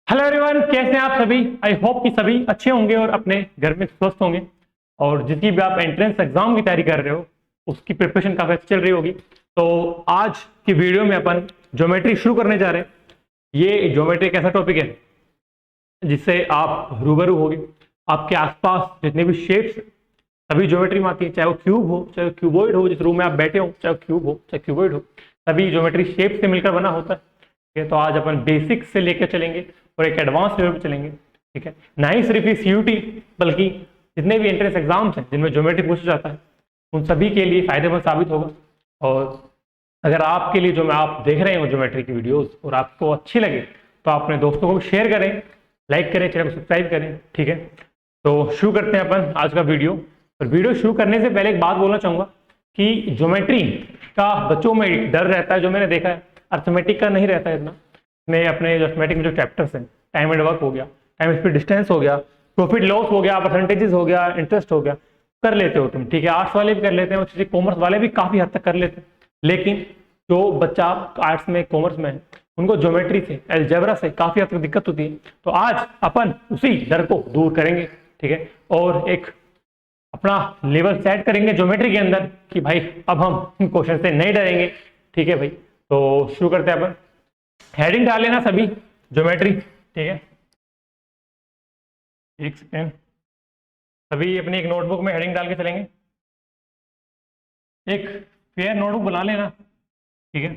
Hello everyone, कैसे हैं आप सभी। आई होप कि सभी अच्छे होंगे और अपने घर में स्वस्थ होंगे। और जितनी भी आप एंट्रेंस एग्जाम की तैयारी कर रहे हो उसकी प्रिपरेशन काफी अच्छी चल रही होगी। तो आज की वीडियो में अपन ज्योमेट्री शुरू करने जा रहे हैं। ये ज्योमेट्री एक ऐसा टॉपिक है जिससे आप रूबरू होगे। आपके आसपास जितने भी शेप्स सभी ज्योमेट्री में आती है, चाहे वो क्यूब हो, चाहे वो क्यूबॉइड हो, जिस रूम में आप बैठे हो, चाहे वो क्यूब हो चाहे क्यूबॉइड हो, सभी ज्योमेट्री शेप से मिलकर बना होता है। ठीक है, तो आज अपन बेसिक से लेकर चलेंगे और एक एडवांस लेवल पे चलेंगे। ठीक है, ना ही सिर्फ ये सीयूटी बल्कि जितने भी एंट्रेंस एग्जाम्स हैं जिनमें ज्योमेट्री पूछा जाता है उन सभी के लिए फायदेमंद साबित होगा। और अगर आपके लिए जो मैं आप देख रहे हो ज्योमेट्री की वीडियोस और आपको अच्छी लगे तो अपने दोस्तों को भी शेयर करें, लाइक करें, चैनल को सब्सक्राइब करें। ठीक है, तो शुरू करते हैं अपन आज का वीडियो। और वीडियो शुरू करने से पहले एक बात बोलना चाहूंगा कि ज्योमेट्री का बच्चों में डर रहता है, जो मैंने देखा है अर्थमेटिक का नहीं रहता है इतना। मैं अपने अर्थमेटिक में जो चैप्टर्स हैं, टाइम एंड वर्क हो गया, टाइम स्पीड डिस्टेंस हो गया, प्रॉफिट लॉस हो गया, परसेंटेजेस हो गया, इंटरेस्ट हो गया, कर लेते हो तुम। ठीक है, आर्ट्स वाले भी कर लेते हैं और किसी कॉमर्स वाले भी काफी हद तक कर लेते हैं। लेकिन जो बच्चा आर्ट्स में कॉमर्स में है उनको ज्योमेट्री से, अलजेब्रा से काफी हद तक दिक्कत होती है। तो आज अपन उसी डर को दूर करेंगे। ठीक है, और एक अपना लेवल सेट करेंगे ज्योमेट्री के अंदर कि भाई अब हम क्वेश्चन से नहीं डरेंगे। ठीक है भाई, तो शुरू करते हैं अपन। हेडिंग डाल लेना सभी ज्योमेट्री। ठीक है, एक सेकेंड, सभी अपनी एक नोटबुक में हेडिंग डाल के चलेंगे। एक फेयर नोटबुक बना लेना। ठीक है,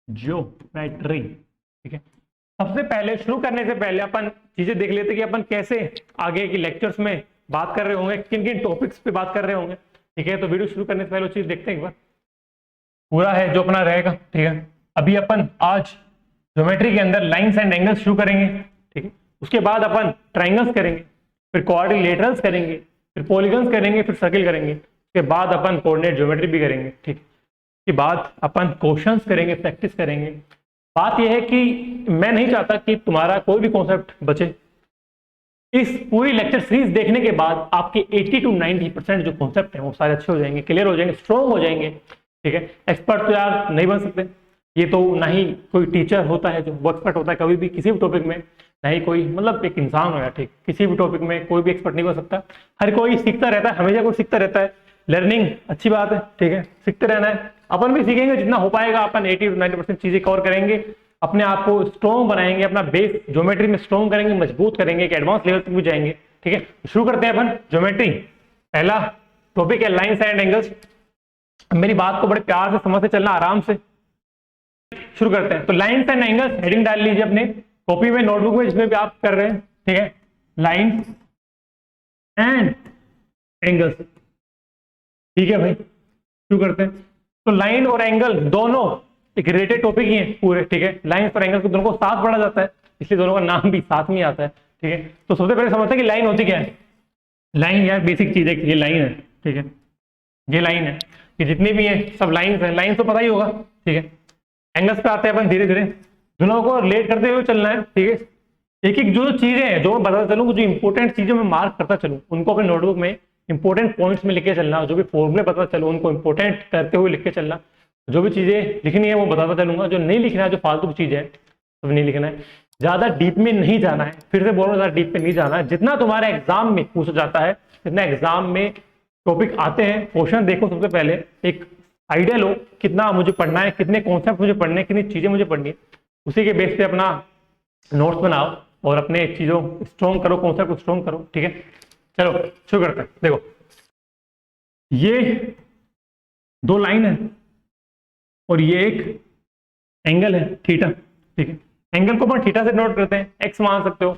ज्योमेट्री। ठीक है, सबसे पहले शुरू करने से पहले अपन चीजें देख लेते कि अपन कैसे आगे की लेक्चर्स में बात कर रहे होंगे, किन किन टॉपिक्स पे बात कर रहे होंगे। ठीक है, तो वीडियो शुरू करने से पहले वो चीज देखते हैं एक बार। पूरा है जो अपना रहेगा। ठीक है, अभी अपन आज ज्योमेट्री के अंदर लाइंस एंड एंगल्स शुरू करेंगे। ठीक है, उसके बाद अपन ट्राइंगल्स करेंगे, फिर क्वाड्रिलेटरल्स करेंगे, फिर पॉलीगन्स करेंगे, फिर सर्किल करेंगे। उसके बाद अपन कोऑर्डिनेट ज्योमेट्री भी करेंगे। ठीक, उसके बाद अपन क्वेश्चंस करेंगे, प्रैक्टिस करेंगे। बात यह है कि मैं नहीं चाहता कि तुम्हारा कोई भी कॉन्सेप्ट बचे। इस पूरी लेक्चर सीरीज देखने के बाद आपके 80 to 90% जो कॉन्सेप्ट हैं वो सारे अच्छे हो जाएंगे, क्लियर हो जाएंगे, स्ट्रॉन्ग हो जाएंगे। ठीक है, एक्सपर्ट तो यार नहीं बन सकते, ये तो ना ही कोई टीचर होता है जो वो एक्सपर्ट होता है कभी भी किसी भी टॉपिक में, ना ही कोई मतलब एक इंसान हो यार। ठीक, किसी भी टॉपिक में कोई भी एक्सपर्ट नहीं बन सकता। हर कोई सीखता रहता है, हमेशा कोई सीखता रहता है। लर्निंग अच्छी बात है। ठीक है, सीखते रहना है। अपन भी सीखेंगे जितना हो पाएगा। अपन 80 to 90% चीजें कवर करेंगे, अपने आप को स्ट्रॉन्ग बनाएंगे, अपना बेस ज्योमेट्री में स्ट्रॉन्ग करेंगे, मजबूत करेंगे, एक एडवांस लेवल तक भी जाएंगे। ठीक है, शुरू करते हैं अपन ज्योमेट्री। पहला टॉपिक है लाइंस एंड एंगल्स। मेरी बात को बड़े प्यार से समझते चलना, आराम से। शुरू करते हैं। तो लाइंस एंड एंगल्स हेडिंग डाल लीजिए अपने कॉपी में, नोटबुक में, जिसमें भी आप कर रहे हैं। ठीक है, लाइंस एंड एंगल्स। ठीक है भाई, शुरू करते हैं। तो लाइन और एंगल दोनों एक रिलेटेड टॉपिक ही है पूरे। ठीक है, लाइंस और एंगल्स को दोनों को साथ पढ़ा जाता है, इसलिए दोनों का नाम भी साथ में आता है। ठीक है, तो सबसे पहले समझते हैं कि लाइन होती क्या है। लाइन यार बेसिक चीज है, ये लाइन है। ठीक है, ये लाइन है, ये जितनी भी है सब लाइंस है। लाइन तो पता ही होगा। ठीक है, एंगल्स पे आते हैं अपन धीरे धीरे, दोनों को रिलेट करते हुए चलना है। ठीक है, एक एक जो चीजें हैं जो मैं बताता चलूँ, जो इंपॉर्टेंट चीजें मैं मार्क करता चलूँ, उनको अपने नोटबुक में इंपॉर्टेंट पॉइंट्स में लिखे चलना। जो भी फॉर्मूले बताता चलूँ उनको इंपॉर्टेंट करते हुए लिख के चलना। जो भी चीजें लिखनी है वो बताता चलूंगा, जो नहीं लिखना है, जो फालतू की चीज है तो नहीं लिखना है। ज्यादा डीप में नहीं जाना है, फिर से बोल रहा हूँ, ज्यादा डीप में नहीं जाना है। जितना तुम्हारे एग्जाम में पूछा जाता है, जितना एग्जाम में टॉपिक आते हैं, क्वेश्चन देखो सबसे पहले, एक आइडिया लो कितना मुझे पढ़ना है, कितने कॉन्सेप्ट मुझे पढ़ने हैं, कितनी चीजें मुझे पढ़नी है। उसी के बेस पे अपना नोट्स बनाओ और अपने चीजों स्ट्रॉन्ग करो, कॉन्सेप्ट को स्ट्रॉन्ग करो। ठीक है, चलो शुरू करते हैं। देखो, ये दो लाइन है और ये एक एंगल है थीटा। ठीक है, एंगल को अपन थीटा से डिनोट करते हैं। एक्स मान सकते हो,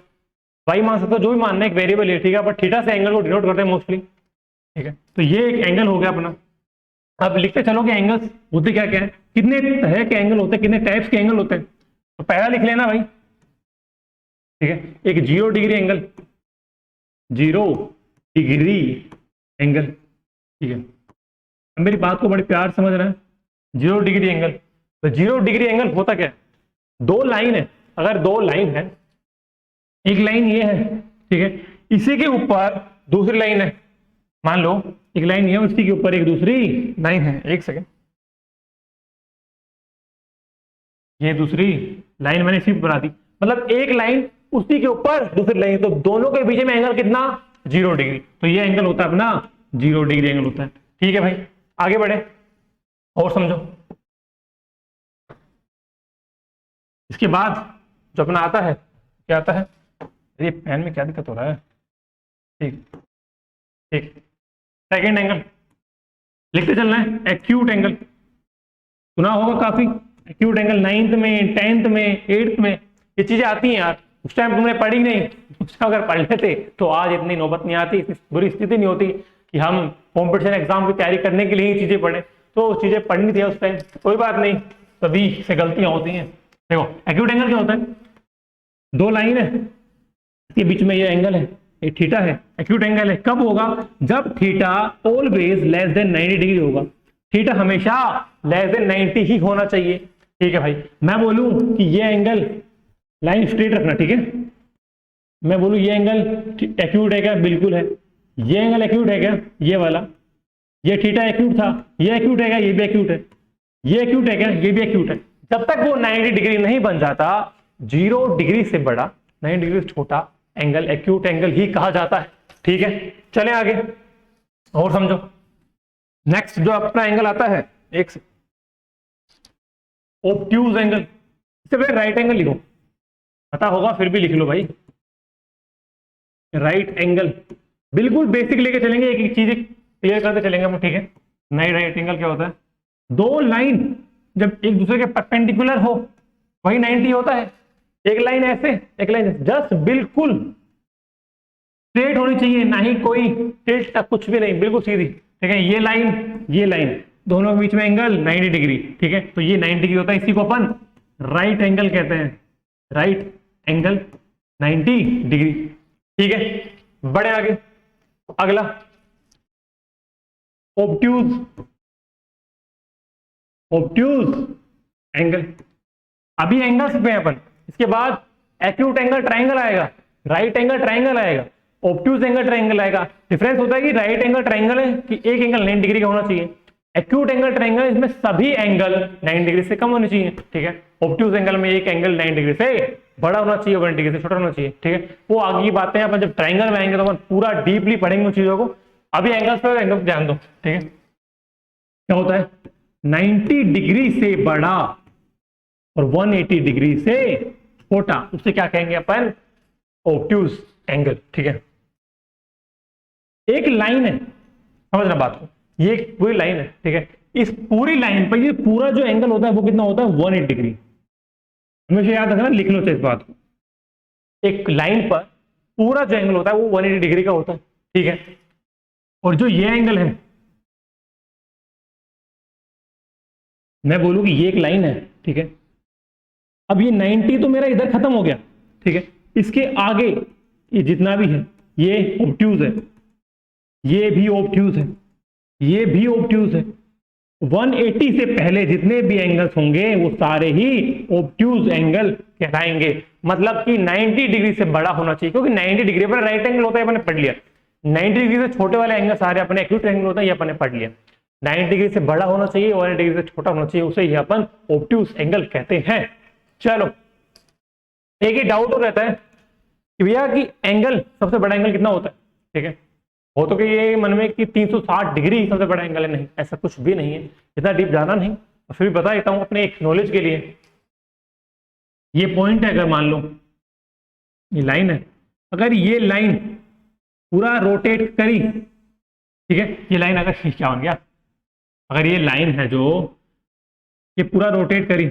वाई मान सकते हो, जो भी मानना है, एक वेरिएबल है। ठीक है, पर थीटा से एंगल को डिनोट करते हैं मोस्टली। ठीक है, तो ये एक एंगल हो गया अपना। अब लिखते चलो कि एंगल्स होते क्या क्या है, कितने तरह के एंगल होते हैं, कितने टाइप्स के एंगल होते हैं। तो पहला लिख लेना भाई। ठीक है, एक 0 डिग्री एंगल, 0 डिग्री एंगल। ठीक है, अब मेरी बात को बड़े प्यार समझ रहे हैं। 0 डिग्री एंगल, तो 0 डिग्री एंगल होता क्या है, दो लाइन है। अगर दो लाइन है, एक लाइन ये है, ठीक है, इसी के ऊपर दूसरी लाइन है। मान लो एक लाइन ये है, उसी के ऊपर एक दूसरी लाइन है। एक सेकेंड, ये दूसरी लाइन मैंने इसी बना दी। मतलब एक लाइन उसी के ऊपर दूसरी लाइन, तो दोनों के बीच में एंगल कितना, 0 डिग्री। तो ये एंगल होता है अपना 0 डिग्री एंगल होता है। ठीक है भाई, आगे बढ़े और समझो। इसके बाद जो अपना आता है, क्या आता है, ये पेन में क्या दिक्कत हो रहा है, ठीक ठीक, सेकेंड एंगल लिखते चलना है, एक्यूट एंगल सुना होगा काफी, एक्यूट एंगल 9th में 10th में 8th में ये चीजें आती हैं यार, उस टाइम तुमने पढ़ी नहीं, उस टाइम अगर पढ़ लेते तो आज इतनी नौबत नहीं आती, बुरी स्थिति नहीं होती कि हम कॉम्पिटिशन एग्जाम की तैयारी करने के लिए ही चीजें पढ़े, तो चीजें पढ़नी थी उस टाइम, कोई बात नहीं, सभी से गलतियां होती हैं। देखो एक्यूट एंगल क्या होता है, दो लाइन है, इसके बीच में ये एंगल है, ये थीटा है, एक्यूट एंगल है, कब होगा, जब theta always less than 90 degree होगा, थीटा हमेशा लेस देन 90 ही होना चाहिए। ठीक है भाई, मैं बोलूं कि ये एंगल लाइन स्ट्रेट रखना, ठीक है, मैं बोलूं ये एंगल एक्यूट है क्या, बिल्कुल है, ये एंगल एक्यूट है क्या, ये वाला, ये थीटा एक्यूट था, ये एक्यूट है क्या, ये भी एक्यूट है, ये एक्यूट है क्या, ये भी एक्यूट है, जब तक वो 90 डिग्री नहीं बन जाता, 0 डिग्री से बड़ा 90 डिग्री से छोटा एंगल एक्यूट एंगल ही कहा जाता है। ठीक है, चलें आगे और समझो। नेक्स्ट जो अपना एंगल आता है, एक ऑब्ट्यूज एंगल, इससे पहले राइट एंगल लिखो, पता होगा फिर भी लिख लो भाई, राइट एंगल बिल्कुल बेसिक लेके चलेंगे, एक एक चीजें क्लियर करते चलेंगे हम, ठीक है। नई राइट एंगल क्या होता है, दो लाइन जब एक दूसरे के परपेंडिकुलर हो वही 90 होता है, एक लाइन ऐसे एक लाइन जस्ट बिल्कुल स्ट्रेट होनी चाहिए, ना ही कोई टिल्ट कुछ भी नहीं, बिल्कुल सीधी, ठीक है, ये लाइन दोनों के बीच में एंगल 90 डिग्री, ठीक है, तो ये 90 डिग्री होता है, इसी को अपन राइट एंगल कहते हैं, राइट एंगल 90 डिग्री। ठीक है, बड़े आगे, अगला ऑब्ट्यूज एंगल, अभी एंगल्स पे अपन, इसके बाद एक्यूट एंगल ट्राइंगल आएगा, राइट एंगल ट्राइंगल आएगा, ऑब्ट्यूज एंगल ट्राइंगल आएगा। डिफरेंस होता है कि राइट एंगल ट्राइंगल है कि एक एंगल 90 डिग्री का होना चाहिए, एक्यूट एंगल ट्राइंगल इसमें सभी एंगल 90 डिग्री से कम होने चाहिए, ठीक है। ऑब्ट्यूज एंगल में एक एंगल 90 डिग्री से बड़ा होना चाहिए, 1 डिग्री से छोटा होना चाहिए, ठीक है। वो आगे की बातें अपन जब ट्राइंगल में आएंगे तो अपन पूरा डीपली पढ़ेंगे उन चीजों को, अभी एंगल्स पर एंगल ध्यान दो, ठीक है। क्या होता है, 90 डिग्री से बड़ा और 180 डिग्री से छोटा, उससे क्या कहेंगे अपन, ऑब्ट्यूज एंगल, ठीक है। एक लाइन है, समझना बात को, ये एक पूरी लाइन है, ठीक है, इस पूरी लाइन पर ये पूरा जो एंगल होता है वो कितना होता है, 180 डिग्री, हमेशा याद रखना, लिख लो इस बात को, एक लाइन पर पूरा जो एंगल होता है वो 180 डिग्री का होता है, ठीक है। और जो ये एंगल है, मैं बोलूं कि ये एक लाइन है, ठीक है, अब ये 90 तो मेरा इधर खत्म हो गया, ठीक है, इसके आगे ये जितना भी है ये ऑब्ट्यूज है, ये भी ऑब्ट्यूज है, ये भी ऑब्ट्यूज है, 180 से पहले जितने भी एंगल्स होंगे वो सारे ही ऑब्ट्यूज एंगल कहलाएंगे, मतलब कि 90 डिग्री से बड़ा होना चाहिए, क्योंकि 90 डिग्री पर राइट एंगल होता है, अपने पढ़ लिया, 90 डिग्री से छोटे वाले एंगल सारे अपने एक्यूट एंगल होता है, ये अपने पढ़ लिया, 90 डिग्री से बड़ा होना चाहिए, 180 डिग्री से छोटा होना चाहिए, उसे ही अपन ऑब्ट्यूज एंगल कहते हैं। चलो, एक ही डाउट हो रहता है कि भैया कि एंगल सबसे बड़ा एंगल कितना होता है, ठीक है, हो तो कि ये मन में कि 360 डिग्री सबसे बड़ा एंगल है, नहीं, ऐसा कुछ भी नहीं है, इतना डीप जाना नहीं, और फिर भी बता देता हूं अपने एक नॉलेज के लिए। ये पॉइंट है, अगर मान लो ये लाइन है, अगर ये लाइन पूरा रोटेट करी, ठीक है, ये लाइन अगर क्या बन गया, अगर ये लाइन है जो ये पूरा रोटेट करी,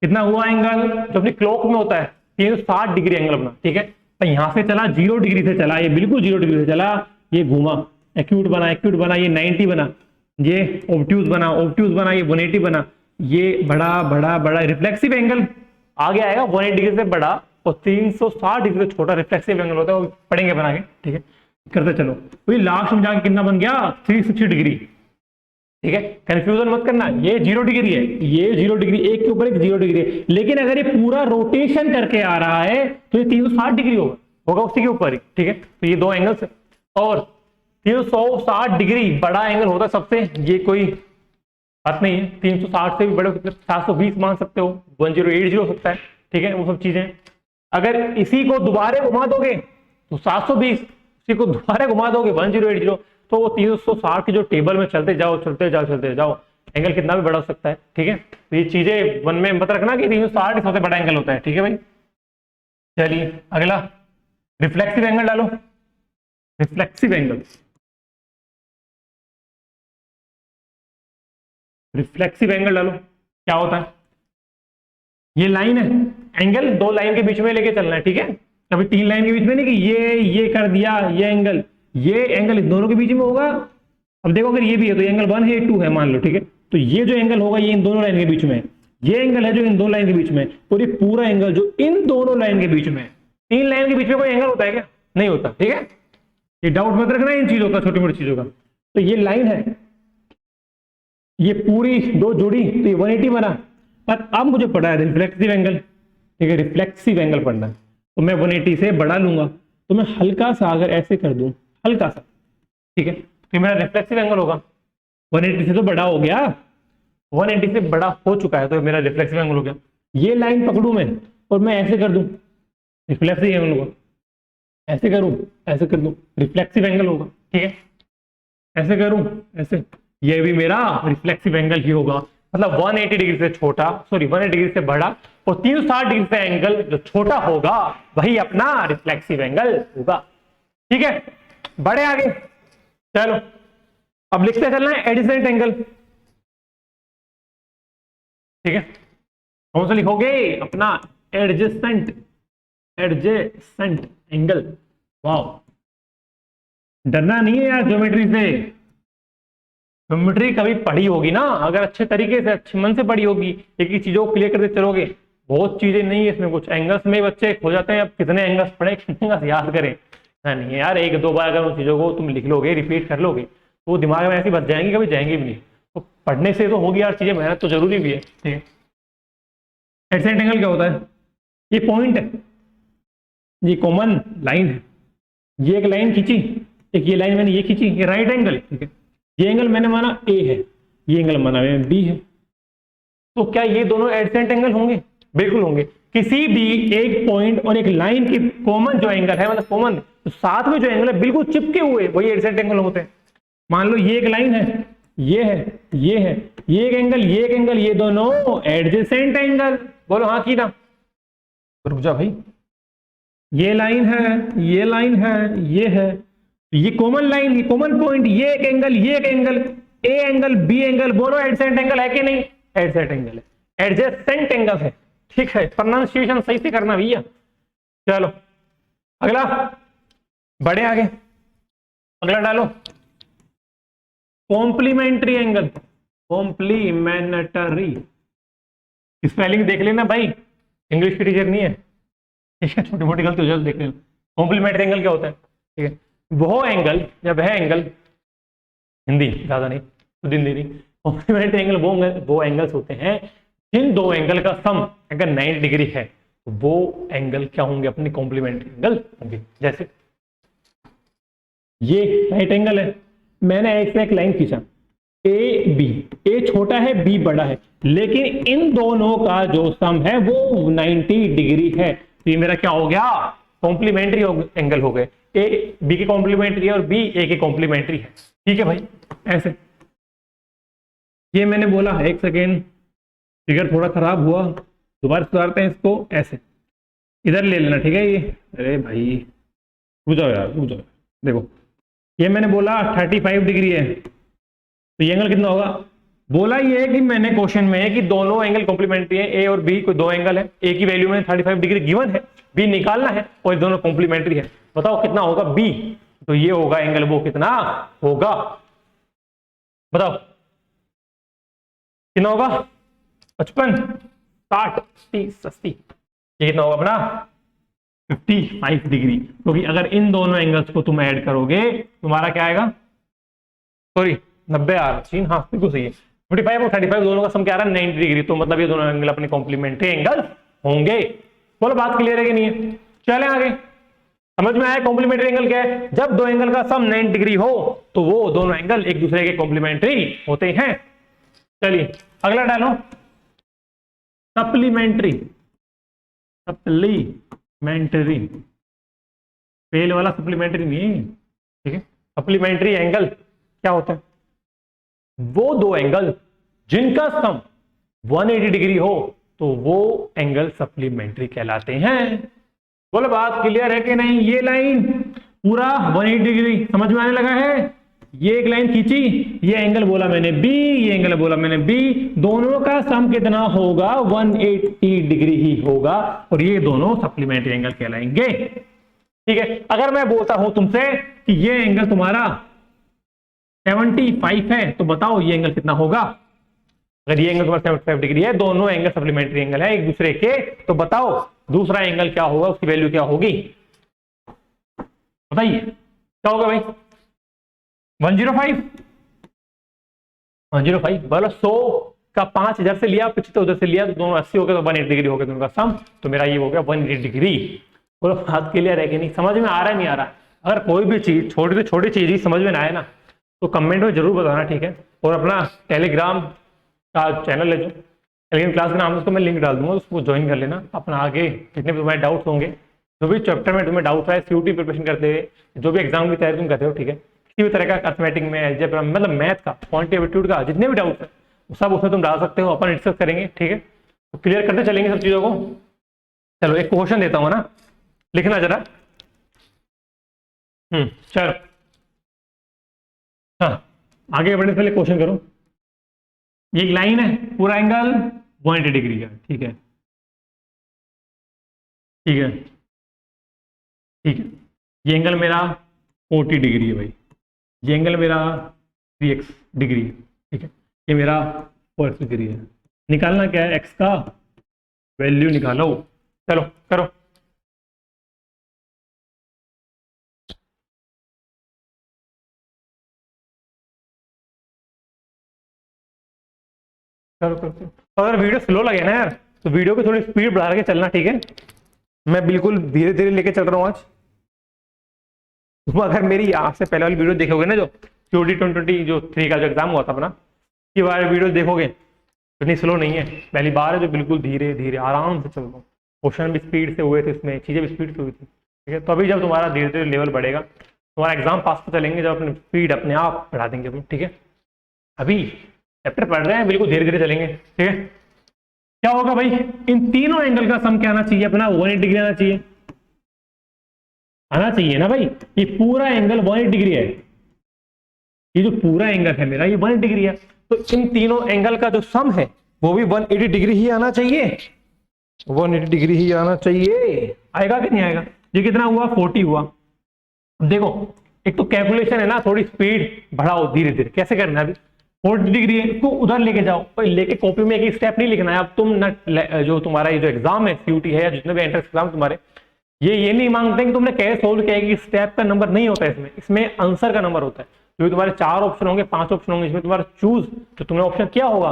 कितना हुआ एंगल, जो अपनी क्लॉक में होता है 360 डिग्री एंगल अपना, ठीक है, तो यहां से चला 0 डिग्री से चला, ये बिल्कुल 0 डिग्री से चला, ये घूमा, एक्यूट बना, एक्यूट बना, ये 90 बना, ये ऑब्ट्यूज बना, ऑब्ट्यूज बना, ये 180 बना, ये बड़ा बड़ा बड़ा रिफ्लेक्सिव एंगल आगे आएगा 180 डिग्री से बड़ा, और 360 डिग्री से छोटा रिफ्लेक्सिव एंगल होता है, वो पढ़ेंगे बना के, ठीक है, करते चलो। तो ये लास्ट में जाके कितना बन गया, 360 डिग्री, ठीक है, कंफ्यूजन मत करना, ये 0 डिग्री है, ये 0 डिग्री, एक के ऊपर एक 0 डिग्री है, लेकिन अगर ये पूरा रोटेशन करके आ रहा है तो ये 360 डिग्री होगा उसी के ऊपर ही, ठीक है। तो ये दो एंगल्स, और 360 डिग्री बड़ा एंगल होता है सबसे, ये कोई बात नहीं है, 360 से भी बड़े 720 मान सकते हो, 1080 हो सकता है, ठीक है, वो सब चीजें। अगर इसी को दोबारा घुमा दोगे तो 720, इसी को दोबारा घुमा दोगे 1080, तो वो 360 की जो टेबल में चलते जाओ चलते जाओ चलते जाओ, एंगल कितना भी बड़ा हो सकता है। ठीक है, तो ये चीजें मन में मत रखना कि 360 सबसे बड़ा एंगल होता है। ठीक है भाई, चलिए अगला रिफ्लेक्सिव एंगल डालो। रिफ्लेक्सिव एंगल, रिफ्लेक्सिव एंगल डालो, क्या होता है? ये लाइन है, एंगल दो लाइन के बीच में लेके चलना है। ठीक है, कभी तीन लाइन के बीच में नहीं कि ये कर दिया, ये एंगल इन दोनों के बीच में होगा। अब देखो अगर ये भी है तो ये एंगल 1 है 2 है मान लो। ठीक है, तो ये जो एंगल होगा ये इन दोनों लाइन के बीच में, ये एंगल है जो इन दो लाइन के बीच में, और ये पूरा एंगल जो इन दोनों लाइन के बीच में। तीन लाइन के बीच में कोई एंगल होता है क्या? नहीं होता। ठीक है, ये डाउट मत रखना इन चीजों का, छोटी मोटी चीजों का। तो ये लाइन है, ये पूरी दो जुड़ी तो ये 180 बना। पर अब मुझे पढ़ा है रिफ्लेक्सिव एंगल। ठीक है, रिफ्लेक्सिव एंगल पढ़ना है तो मैं 180 से बढ़ा लूंगा, तो मैं हल्का सा अगर ऐसे कर दूं, हल्का सा, ठीक है, तो मेरा रिफ्लेक्सिव एंगल होगा। 180 से तो बड़ा हो गया, 180 से बड़ा हो चुका है तो मेरा रिफ्लेक्सिव एंगल हो गया। ये लाइन पकड़ूं मैं और मैं ऐसे कर दूं, रिफ्लेक्सिव एंगल होगा। ऐसे करूं, ऐसे कर दूं, रिफ्लेक्सिव एंगल होगा। ठीक है, ऐसे करूं, ऐसे, ये भी मेरा रिफ्लेक्सिव एंगल ही होगा। मतलब 180 डिग्री से छोटा, सॉरी 180 डिग्री से बड़ा, और 360 डिग्री से एंगल जो छोटा होगा वही अपना रिफ्लेक्सिव एंगल होगा। ठीक है, बड़े आगे चलो, अब लिखते चलना है एडजेसेंट एंगल। ठीक है, कौन सा लिखोगे? अपना एडजेसेंट, एडजेसेंट एंगल। वाओ, डरना नहीं है यार ज्योमेट्री से। ज्योमेट्री कभी पढ़ी होगी ना, अगर अच्छे तरीके से अच्छे मन से पढ़ी होगी, एक ही चीजों को क्लियर करते चलोगे, बहुत चीजें नहीं है इसमें। कुछ एंगल्स में बच्चे खो जाते हैं, अब कितने एंगल्स पढ़े, कितने एंगल्स याद करें। नहीं है यार, एक दो बार अगर उन चीजों को तुम लिख लोगे, रिपीट कर लोगे, तो वो दिमाग में ऐसी बच जाएंगी, कभी जाएंगी भी नहीं। तो पढ़ने से तो होगी यार चीजें, मेहनत तो जरूरी भी है। ठीक है, एडजेसेंट एंगल क्या होता है? ये पॉइंट है, ये कॉमन लाइन है, ये एक लाइन खींची, एक ये लाइन मैंने ये खींची, ये राइट एंगल। ठीक है, ये एंगल मैंने माना ए है, ये एंगल माना बी है, तो क्या ये दोनों एडजेसेंट एंगल होंगे? बिल्कुल होंगे। किसी भी एक पॉइंट और एक लाइन के कॉमन जो एंगल है, मतलब कॉमन तो साथ में जो एंगल है बिल्कुल चिपके हुए, वही एडजेसेंट एंगल होते हैं। मान लो ये एक लाइन है, ये है, ये है, ये एक एंगल, ये एक एंगल, ये दोनों एडजेसेंट एंगल। बोलो हाँ की ना? रुक जा भाई, ये लाइन है, ये लाइन है, ये है, ये कॉमन लाइन, ये कॉमन पॉइंट, ये एक एंगल, ये एक angle, A angle B angle, बोलो एडजेसेंट एंगल है कि नहीं? एडजेसेंट एंगल है, एडजेसेंट एंगल है। ठीक है, प्रोनाउंसिएशन सही से करना भैया। चलो अगला, बड़े आगे, अगला डालो कॉम्प्लीमेंट्री एंगल। कॉम्प्लीमेंटरी, स्पेलिंग देख लेना भाई, इंग्लिश की टीचर नहीं है। ठीक है, छोटी मोटी गलती हो जाए तो देख लेना। कॉम्प्लीमेंट्री एंगल क्या होता है? ठीक है, वो एंगल या वह एंगल, हिंदी ज्यादा नहीं तो हिंदी नहीं, कॉम्प्लीमेंट्री एंगल वो एंगल्स होते हैं जिन दो एंगल का सम अगर 90 डिग्री है तो वो एंगल क्या होंगे? अपने कॉम्प्लीमेंट्री एंगल होंगे। जैसे ये राइट एंगल है, मैंने एक से एक लाइन खींचा, ए बी, ए छोटा है बी बड़ा है, लेकिन इन दोनों का जो सम है वो 90 डिग्री है, तो ये मेरा क्या हो गया? कॉम्प्लीमेंट्री एंगल हो गए। ए बी के कॉम्प्लीमेंट्री है और बी ए के कॉम्प्लीमेंट्री है। ठीक है भाई, ऐसे ये मैंने बोला, एक सेकेंड, फिगर थोड़ा खराब हुआ, दोबारा सुधारते हैं इसको। ऐसे इधर ले लेना, ठीक है ये, अरे भाई रुक जाओ यार, रुक जाओ। देखो ये मैंने बोला 35 डिग्री है, तो ये एंगल कितना होगा? बोला ये है कि मैंने क्वेश्चन में है कि दोनों एंगल कॉम्प्लीमेंट्री है, ए और बी कोई दो एंगल है, ए की वैल्यू में 35 डिग्री गिवन है, बी निकालना है, और दोनों कॉम्प्लीमेंट्री है। बताओ कितना होगा बी? तो ये होगा एंगल, वो कितना होगा बताओ? कितना होगा? 55, 60, 30, 80, ये कितना होगा अपना? 55 डिग्री। क्योंकि अगर इन दोनों एंगल्स को तुम ऐड करोगे तुम्हारा क्या आएगा? सॉरी 90 आ रहा, हाँ बिल्कुल सही है। 45 और 35 दोनों का सम क्या आ रहा है? 90 डिग्री। तो मतलब ये दोनों एंगल अपने कॉम्प्लीमेंट्री एंगल होंगे। बोलो बात क्लियर है कि नहीं है? चले आगे, समझ में आया कॉम्प्लीमेंट्री एंगल क्या है? जब दो एंगल का सम 90 डिग्री हो तो वो दोनों एंगल एक दूसरे के कॉम्प्लीमेंट्री होते हैं। चलिए अगला डालो सप्लीमेंट्री। सप्लीमेंट्री, फेल वाला सप्लीमेंट्री नहीं है, ठीक है। सप्लीमेंट्री एंगल क्या होता है? वो दो एंगल जिनका सम 180 डिग्री हो तो वो एंगल सप्लीमेंट्री कहलाते हैं। बोलो बात क्लियर है कि नहीं? ये लाइन पूरा 180 डिग्री समझ में आने लगा है? ये एक लाइन खींची, ये एंगल बोला मैंने बी, ये एंगल बोला मैंने बी, दोनों का सम कितना होगा? 180 डिग्री ही होगा, और ये दोनों सप्लीमेंट्री एंगल कहलाएंगे, ठीक है। अगर मैं बोलता हूं तुमसे कि ये एंगल तुम्हारा 75 है, तो बताओ ये एंगल कितना होगा? अगर ये एंगल तुम्हारा 75 डिग्री है, दोनों एंगल सप्लीमेंट्री एंगल है एक दूसरे के, तो बताओ दूसरा एंगल क्या होगा, उसकी वैल्यू क्या होगी? बताइए क्या होगा भाई? 105, 105 बोलो। 100 का 5 इधर से लिया, 75 उधर से लिया, तो दोनों 80 हो गए, तो 180 डिग्री हो गया दोनों का सम, तो मेरा ये हो गया 180 डिग्री। बोलो बात क्लियर है कि नहीं? समझ में आ रहा है नहीं आ रहा? अगर कोई भी चीज छोटी से छोटी चीज ही समझ में ना आए ना, तो कमेंट में जरूर बताना, ठीक है। और अपना टेलीग्राम का चैनल है जो टेलीग्राम क्लास का नाम है, उसको मैं लिंक डाल दूंगा, उसको ज्वाइन कर लेना। अपना आगे जितने भी तुम्हारे डाउट्स होंगे, जो भी चैप्टर में तुम्हें डाउट है, सीयूटी प्रिपरेशन करते हुए, जो भी एग्जाम की तैयारी तुम करते हो, ठीक है, किसी भी तरह का अर्थमेटिक में, अलजेब्रा मतलब मैथ का, क्वांटिटेटिव एप्टीट्यूड का, जितने भी डाउट है वो सब उसमें तुम डाल सकते हो, अपन डिस्कस करेंगे, ठीक है। तो क्लियर करते चलेंगे सब चीजों को। चलो एक क्वेश्चन देता हूँ ना, लिखना जरा। चलो हाँ, आगे बढ़ने से पहले क्वेश्चन करो। ये एक लाइन है, पूरा एंगल 180 डिग्री का, ठीक है, ठीक है, ठीक है। ये एंगल मेरा 40 डिग्री है भाई, ये एंगल मेरा 3x डिग्री है, ठीक है, ये मेरा 4x डिग्री है। निकालना क्या है? x का वैल्यू निकालो। चलो करो। करो करो करो। अगर वीडियो स्लो लगे ना यार, तो वीडियो की थोड़ी स्पीड बढ़ा के चलना, ठीक है। मैं बिल्कुल धीरे धीरे लेके चल रहा हूँ आज। तुम अगर मेरी आज से पहले वाली वीडियो देखोगे ना, जो COD 2020 जो 3 का जो एग्जाम हुआ था अपना, की बार वीडियो देखोगे तो इतनी स्लो नहीं है। पहली बार है जो बिल्कुल धीरे धीरे आराम से चल रहा हूँ। क्वेश्चन भी स्पीड से हुए थे, इसमें चीजें भी स्पीड से हुई थी, ठीक है। तो अभी जब तुम्हारा धीरे धीरे लेवल बढ़ेगा, तुम्हारा एग्जाम पास तो चलेंगे जब अपनी स्पीड अपने आप बढ़ा देंगे अपन, ठीक है। अभी चैप्टर पढ़ रहे हैं, बिल्कुल धीरे धीरे चलेंगे, ठीक है। क्या होगा भाई? इन तीनों एंगल का सम क्या आना चाहिए अपना? 180 डिग्री आना चाहिए, आना चाहिए ना भाई। ये पूरा एंगल 180 डिग्री है, ये जो पूरा एंगल है मेरा, ये 180 डिग्री है, तो इन तीनों एंगल का जो सम है वो भी 180 डिग्री ही आना चाहिए, 180 डिग्री ही आना चाहिए। आएगा कि नहीं आएगा? ये कितना हुआ? 40 हुआ। अब देखो, एक तो कैलकुलेशन है ना, थोड़ी स्पीड बढ़ाओ धीरे धीरे। कैसे करना है? अभी 40 डिग्री है, तो उधर लेके जाओ, लेके कॉपी में एक स्टेप नहीं लिखना है। अब तुम न जो तुम्हारा ये जो एग्जाम है, CUT है या जितने भी एंट्रेंस एग्जाम तुम्हारे, ये नहीं मांगते कि तुमने कैसे सोल्व किया है, कि स्टेप का नंबर नहीं होता है इसमें, इसमें आंसर का नंबर होता है। जो तुम्हारे 4 ऑप्शन होंगे, 5 ऑप्शन होंगे, इसमें तुम्हारा चूज जो तुमने ऑप्शन किया होगा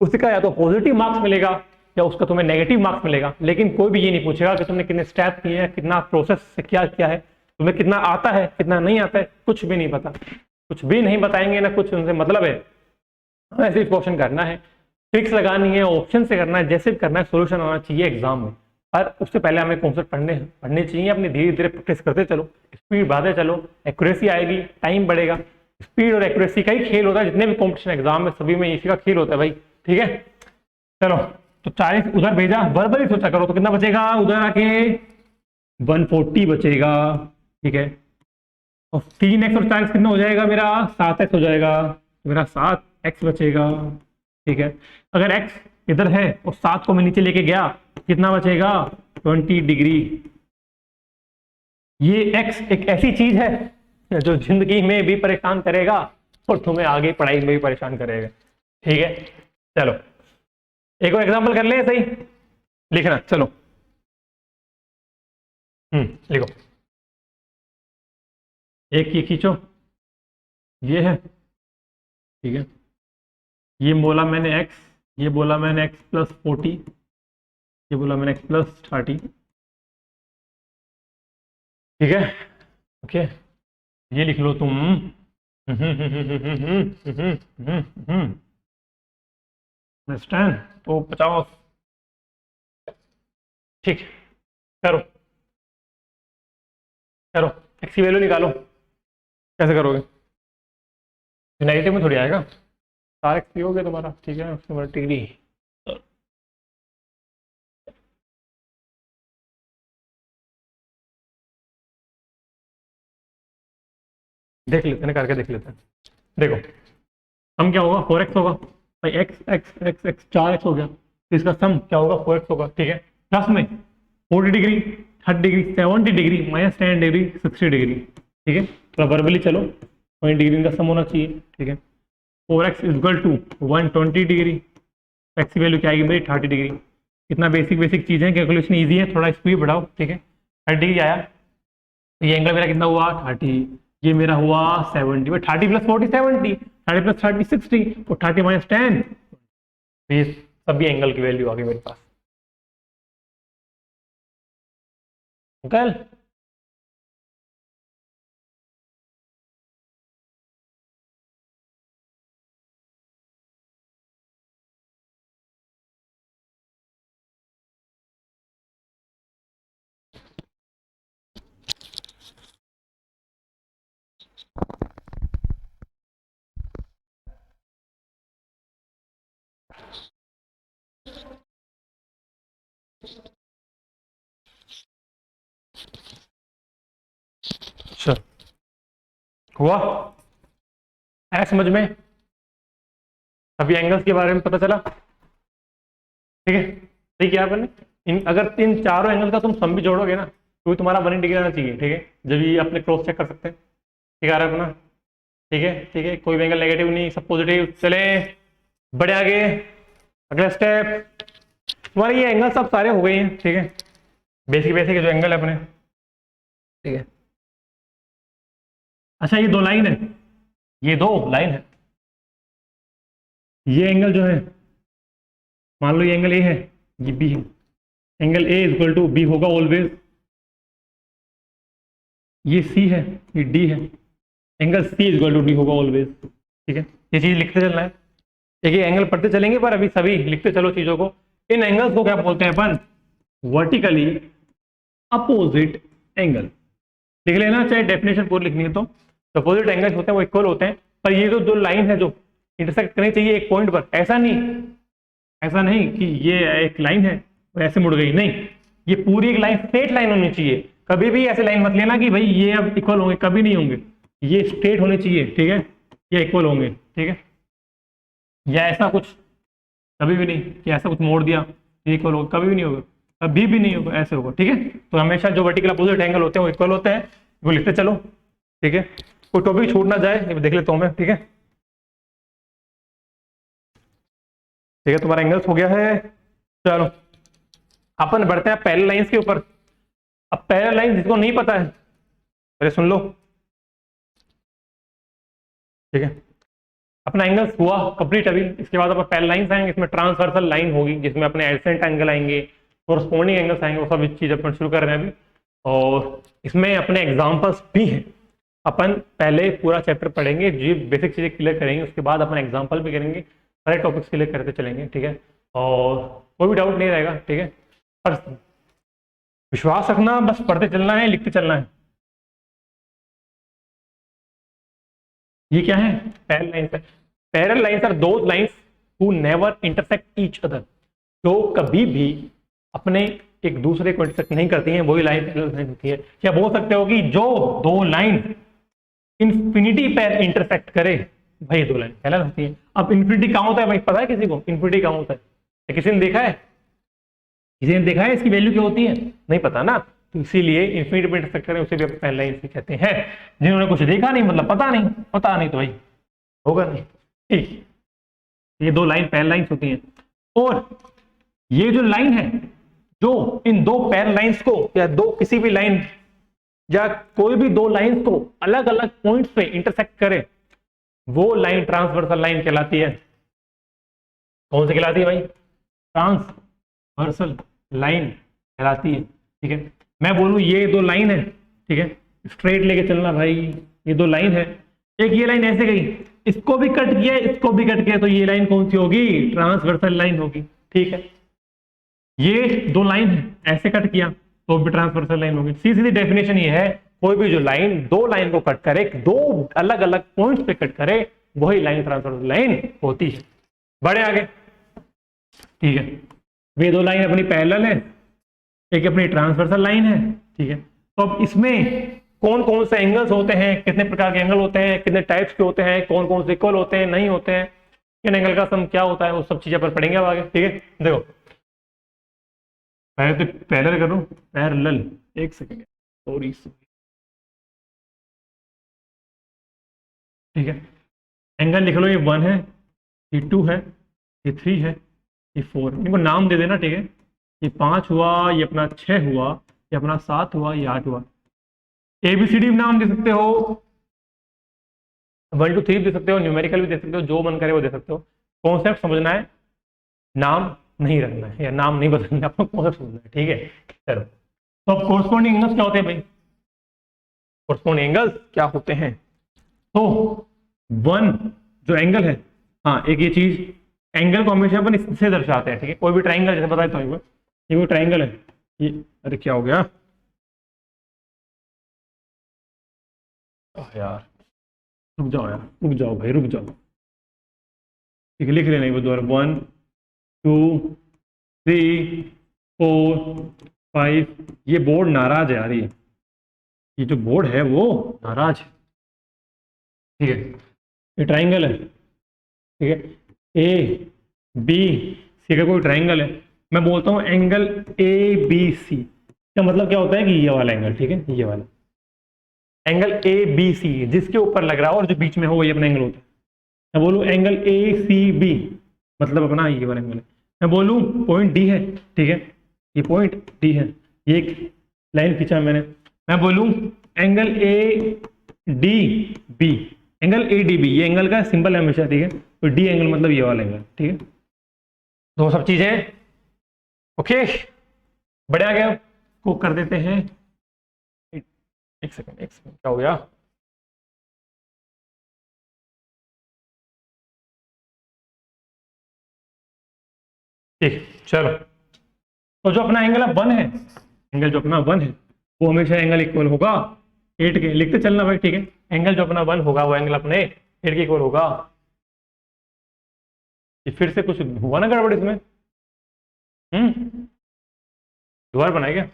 उसका या तो पॉजिटिव मार्क्स मिलेगा या उसका तुम्हें नेगेटिव मार्क्स मिलेगा। लेकिन कोई भी ये नहीं पूछेगा कि तुमने कितने स्टेप किए हैं, कितना प्रोसेस से क्या किया है, तुम्हें कितना आता है, कितना नहीं आता है, कुछ भी नहीं पता, कुछ भी नहीं बताएंगे ना, कुछ उनसे मतलब है। हमें सिर्फ क्वेश्चन करना है, ट्रिक्स लगानी है, ऑप्शन से करना है, जैसे भी करना है, सोल्यूशन आना चाहिए एग्जाम में। पर उससे पहले हमें कॉन्सेप्ट पढ़ने चाहिए, अपनी धीरे धीरे प्रैक्टिस करते चलो, स्पीड बढ़ाते चलो, एक्यूरेसी आएगी, टाइम बढ़ेगा। स्पीड और एक्यूरेसी का ही खेल होता है, जितने भी कॉम्पिटिशन एग्जाम में सभी में इसी का खेल होता है भाई, ठीक है। चलो, तो 40 उधर भेजा, वर्बली सोचा करो तो कितना बचेगा? उधर आके 140 बचेगा, ठीक है। और 3x और 40 कितना हो जाएगा मेरा? 7x हो जाएगा, मेरा 7x बचेगा, ठीक है। अगर x इधर है और 7 को मैं नीचे लेके गया, कितना बचेगा? 20 डिग्री। ये x एक ऐसी चीज है जो जिंदगी में भी परेशान करेगा और तुम्हें आगे पढ़ाई में भी परेशान करेगा, ठीक है। चलो एक और एग्जांपल कर ले, सही लिखना। चलो लिखो। एक ये खींचो, ये है, ठीक है। ये बोला मैंने x, ये बोला मैंने x प्लस 40, ये बोला मैंने x प्लस 30, ठीक है। ओके, ये लिख लो तुम। अंडरस्टैंड? तो 50, ठीक। करो करो, एक्स की वैल्यू निकालो। कैसे करोगे? नेगेटिव में थोड़ी आएगा, सार एक्स पी हो गया तुम्हारा, ठीक है, उसके बाद डिग्री। देख लेते हैं, करके देख लेते हैं। देखो सम क्या होगा, 4x होगा भाई, x x x x 4x हो गया, तो इसका सम क्या होगा 4x होगा, ठीक है। प्लस में 40 degree, 30 degree, 70 degree, -10 degree, 60 degree, ठीक है। थोड़ा वर्बली चलो, 20 डिग्री का सम होना चाहिए, ठीक है। 4x equal to 120 degree, X की वैल्यू क्या आएगी मेरी 30 डिग्री। इतना बेसिक बेसिक चीज़ें, कैलकुलेशन ईजी है, थोड़ा स्पीड बढ़ाओ, ठीक है। 30 डिग्री आया, तो ये एंगल मेरा कितना हुआ 30, ये मेरा हुआ 70, 30 प्लस 40 70, 30 प्लस 30 60, और 30 माइनस 10, तो ये सभी एंगल की वैल्यू आ गई मेरे पास। अंकल अच्छा हुआ, है समझ में? सभी एंगल्स के बारे में पता चला, ठीक है। ठीक है, अपन अगर इन चारों एंगल का तुम सम भी जोड़ोगे ना, तो तुम्हारा 180 डिग्री आना चाहिए, ठीक है। जब ये अपने क्रॉस चेक कर सकते हैं, ठीक आ रहा है अपना, ठीक है ठीक है, कोई भी एंगल नेगेटिव नहीं, सब पॉजिटिव। चले बढ़े आगे, अगला स्टेप। तुम्हारे ये एंगल सब सारे हो गए हैं, ठीक है, बेसिक बेसिक जो एंगल है अपने, ठीक है। अच्छा ये दो लाइन है, ये दो लाइन है, ये एंगल जो है, मान लो ये एंगल ए है, ये बी है, angle A equal to B होगा ऑलवेज। ये सी है, ये डी है, angle C equal to D होगा ऑलवेज, ठीक है। ये चीज लिखते चलना है, एक एंगल पढ़ते चलेंगे, पर अभी सभी लिखते चलो चीजों को। इन एंगल्स को क्या बोलते हैं अपन? Vertically opposite angle. लिख लेना, चाहे डेफिनेशन पूरी लिखनी है तो। अपोजिट एंगल्स होते हैं वो इक्वल होते हैं, पर ये जो दो लाइन है जो इंटरसेक्ट करनी चाहिए एक पॉइंट पर, ऐसा नहीं कि ये एक लाइन है और ऐसे मुड़ गई, नहीं, ये पूरी एक लाइन स्ट्रेट लाइन होनी चाहिए। कभी भी ऐसे लाइन मत लेना कि भाई ये अब इक्वल होंगे, कभी नहीं होंगे, ये स्ट्रेट होने चाहिए, ठीक है, ये इक्वल होंगे, ठीक है। या ऐसा कुछ कभी भी नहीं कि ऐसा कुछ मोड़ दिया ये इक्वल होगा, कभी भी नहीं होगा, कभी भी नहीं होगा, ऐसे होगा, ठीक है। तो हमेशा जो वर्टिकल अपोजिट एंगल होते हैं वो इक्वल होते हैं, वो लिखते चलो, ठीक है। कोई टॉपिक छूट ना जाए, ये देख लेता हूँ मैं, ठीक है। ठीक है, तुम्हारा एंगल्स हो गया है। चलो अपन बढ़ते हैं पैरेलल लाइंस के ऊपर। अब पैरेलल लाइन जिसको नहीं पता है, अरे सुन लो, ठीक है। अपना एंगल्स हुआ कंप्लीट अभी, इसके बाद अपन पैरेलल लाइंस आएंगे, इसमें ट्रांसवर्सल लाइन होगी जिसमें अपने एडजेसेंट एंगल आएंगे, कोरस्पोंडिंग एंगल्स आएंगे, वो सब चीज अपन शुरू कर रहे हैं अभी। और इसमें अपने एग्जांपल्स भी हैं, अपन पहले पूरा चैप्टर पढ़ेंगे, जी बेसिक चीजें क्लियर करेंगे, उसके बाद अपन एग्जांपल भी करेंगे, सारे टॉपिक्स क्लियर करते चलेंगे, ठीक है। और कोई भी डाउट नहीं रहेगा, ठीक है। पर विश्वास रखना, बस पढ़ते चलना है, लिखते चलना है। ये क्या है? पैरेलल लाइंस है। Parallel lines are those lines who never intersect each other. जो कभी भी अपने एक दूसरे को इंटरसेक्ट नहीं करती हैं, वही लाइन पैरेलल लाइन होती है। क्या बोल सकते हो कि जो दो लाइन इंफिनिटी पर इंटरसेक्ट करे, भाई दो लाइन पैरेलल होती है। अब इंफिनिटी कहाँ होता है भाई, पता है किसी को इंफिनिटी कहाँ होता है? किसी ने देखा है? किसी ने देखा है इसकी वैल्यू क्या होती है? नहीं पता ना, तो इसीलिए इंफिनिटी पर इंटरसेक्ट करें उसे भी पैरेलल लाइन कहते हैं। जिन्होंने कुछ देखा नहीं मतलब पता नहीं तो भाई होगा नहीं, ठीक। ये दो लाइन पैरेलल लाइंस होती हैं। और ये जो लाइन है, जो इन दो पैरेलल लाइंस को या दो किसी भी लाइन या कोई भी दो लाइंस को अलग अलग पॉइंट्स पे इंटरसेक्ट करे, वो लाइन ट्रांसवर्सल लाइन कहलाती है। कौन सी कहलाती है भाई? ट्रांसवर्सल लाइन कहलाती है, ठीक है। मैं बोलूं ये दो लाइन है, ठीक है, स्ट्रेट लेके चलना भाई, ये दो लाइन है, एक ये लाइन ऐसे गई, इसको भी कट किया, इसको भी कट किया, तो ये लाइन कौन सी होगी? ट्रांसवर्सल लाइन होगी, ठीक है। ये दो लाइन है, ऐसे कट किया, तो भी ट्रांसवर्सल लाइन होगी। सीधी डेफिनेशन ये है, कोई भी जो लाइन दो लाइन को कट करे, दो अलग अलग पॉइंट्स पे कट करे, वही लाइन ट्रांसवर्सल लाइन होती है। बढ़े आगे, ठीक है। वे दो लाइन अपनी पैरेलल है, एक अपनी ट्रांसवर्सल लाइन है, ठीक है। तो अब इसमें कौन कौन से एंगल्स होते हैं, कितने प्रकार के एंगल होते हैं, कितने टाइप्स के होते हैं, कौन कौन से इक्वल होते हैं, नहीं होते हैं, किन एंगल का सम क्या होता है, वो सब चीजें पर पढ़ेंगे अब आगे, ठीक है। देखो पहले तो पैरेलल करो, पैरेलल, एक सेकेंड सॉरी, ठीक है। एंगल लिख लो, ये 1 है, ये 2 है, ये 3 है, ये 4, इनको नाम दे देना, ठीक है। ये 5 हुआ, ये अपना 6 हुआ, ये अपना 7 हुआ, ये 8 हुआ। ABCD नाम दे सकते हो, 1 2 3 दे सकते हो, न्यूमेरिकल भी दे सकते हो, जो मन करे वो दे सकते हो। कॉन्सेप्ट समझना है, नाम नहीं रखना है या नाम नहीं बदलना है, आपको कॉन्सेप्ट समझना है, ठीक है। चलो, तो अब कोरस्पॉन्डिंग एंगल्स क्या होते हैं भाई, कोरस्पॉन्डिंग एंगल्स क्या होते हैं? तो 1 जो एंगल है, हाँ एक ये चीज, एंगल को हमेशा अपन इससे दर्शाते हैं, ठीक है। कोई भी ट्राइंगल, जैसे बताया तो ये कोई ट्राइंगल है, ये, अरे क्या हो गया यार, रुक जाओ यार, रुक जाओ भाई, रुक जाओ, ठीक है। लिख लेना एक बार दोबारा, 1 2 3 4 5। ये बोर्ड नाराज है यार, ये जो बोर्ड है वो नाराज है, ठीक है। ये ट्राइंगल है, ठीक है। ए बी सी का कोई ट्राइंगल है, मैं बोलता हूँ एंगल ABC का मतलब क्या होता है कि ये वाला एंगल, ठीक है, ये वाला एंगल ABC जिसके ऊपर लग रहा है और जो बीच में हो वही अपना एंगल होता है। मैं बोलूँ एंगल ACB मतलब अपना ये वाला एंगल है। मैं बोलूँ पॉइंट D है, ठीक है, ये पॉइंट D है, ये एक लाइन खींचा मैंने। मैं बोलूँ एंगल ADB, एंगल ADB ये एंगल का सिंबल है हमेशा, ठीक है। तो D एंगल मतलब ये वाला एंगल, ठीक है। तो सब चीजें ओके, बढ़िया गया, को कर देते हैं। एक सेकंड क्या हो गया, ठीक, चलो। तो जो अपना एंगल 1 है, एंगल जो अपना 1 है वो हमेशा एंगल इक्वल होगा 8 के, लिखते चलना भाई, ठीक है। एंगल जो अपना 1 होगा वो एंगल अपने 8 के इक्वल होगा। ये फिर से कुछ हुआ ना गड़बड़ इसमें, दोबारा बनाए क्या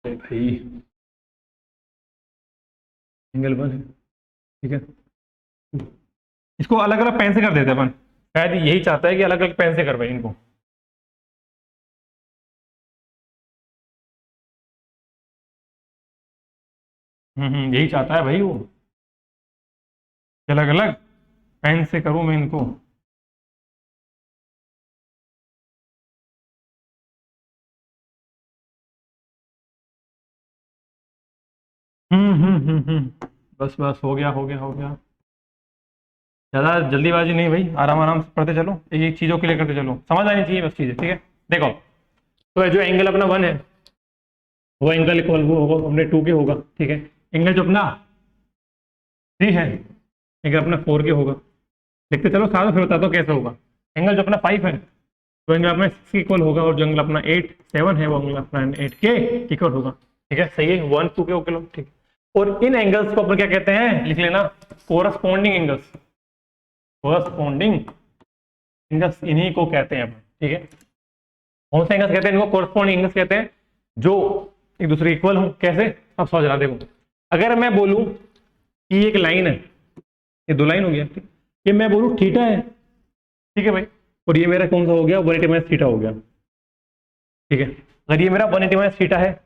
भाई, एंगल 1 है, ठीक है। इसको अलग अलग पेन से कर देते अपन, शायद यही चाहता है कि अलग अलग पेन से कर भाई इनको। यही चाहता है भाई वो, अलग अलग पेन से करूं मैं इनको। बस बस हो गया हो गया हो गया, ज्यादा जल्दीबाजी नहीं भाई, आराम आराम से पढ़ते चलो, एक एक चीजों के लिए करते चलो, समझ आनी चाहिए बस चीजें, ठीक है। देखो, तो जो एंगल अपना 1 है वो एंगल इक्वल वो होगा अपने 2 के होगा, ठीक है। एंगल जो अपना 3 है एंगल अपना 4 के होगा, लिखते चलो साथ, फिर बताता हूँ कैसे होगा। एंगल जो अपना 5 है तो एंगल अपना 6 के इक्वल होगा, और जो एंगल अपना 8 7 है वो एंगल अपना 8 के इक्वल होगा, ठीक है। सही है, 1 2 के इक्वल, ठीक है। और इन एंगल्स को अपन क्या कहते हैं, लिख लेना, कोरस्पॉन्डिंग एंगल्स, कोरस्पॉन्डिंग एंगल्स इन्हीं को कहते हैं अपन, ठीक है। कौन से एंगल्स कहते हैं इनको, कोरस्पॉन्डिंग एंगल्स कहते हैं, जो एक दूसरे इक्वल हो। कैसे, अब समझ रहा, देखो अगर मैं बोलूं कि एक लाइन है, ये 2 लाइन हो गया, ठीक, ये मैं बोलूं थीटा है, ठीक है भाई, और ये मेरा कौन सा हो गया, 180 माइनस थीटा हो गया, ठीक है। अगर ये मेरा 180 माइनस थीटा है,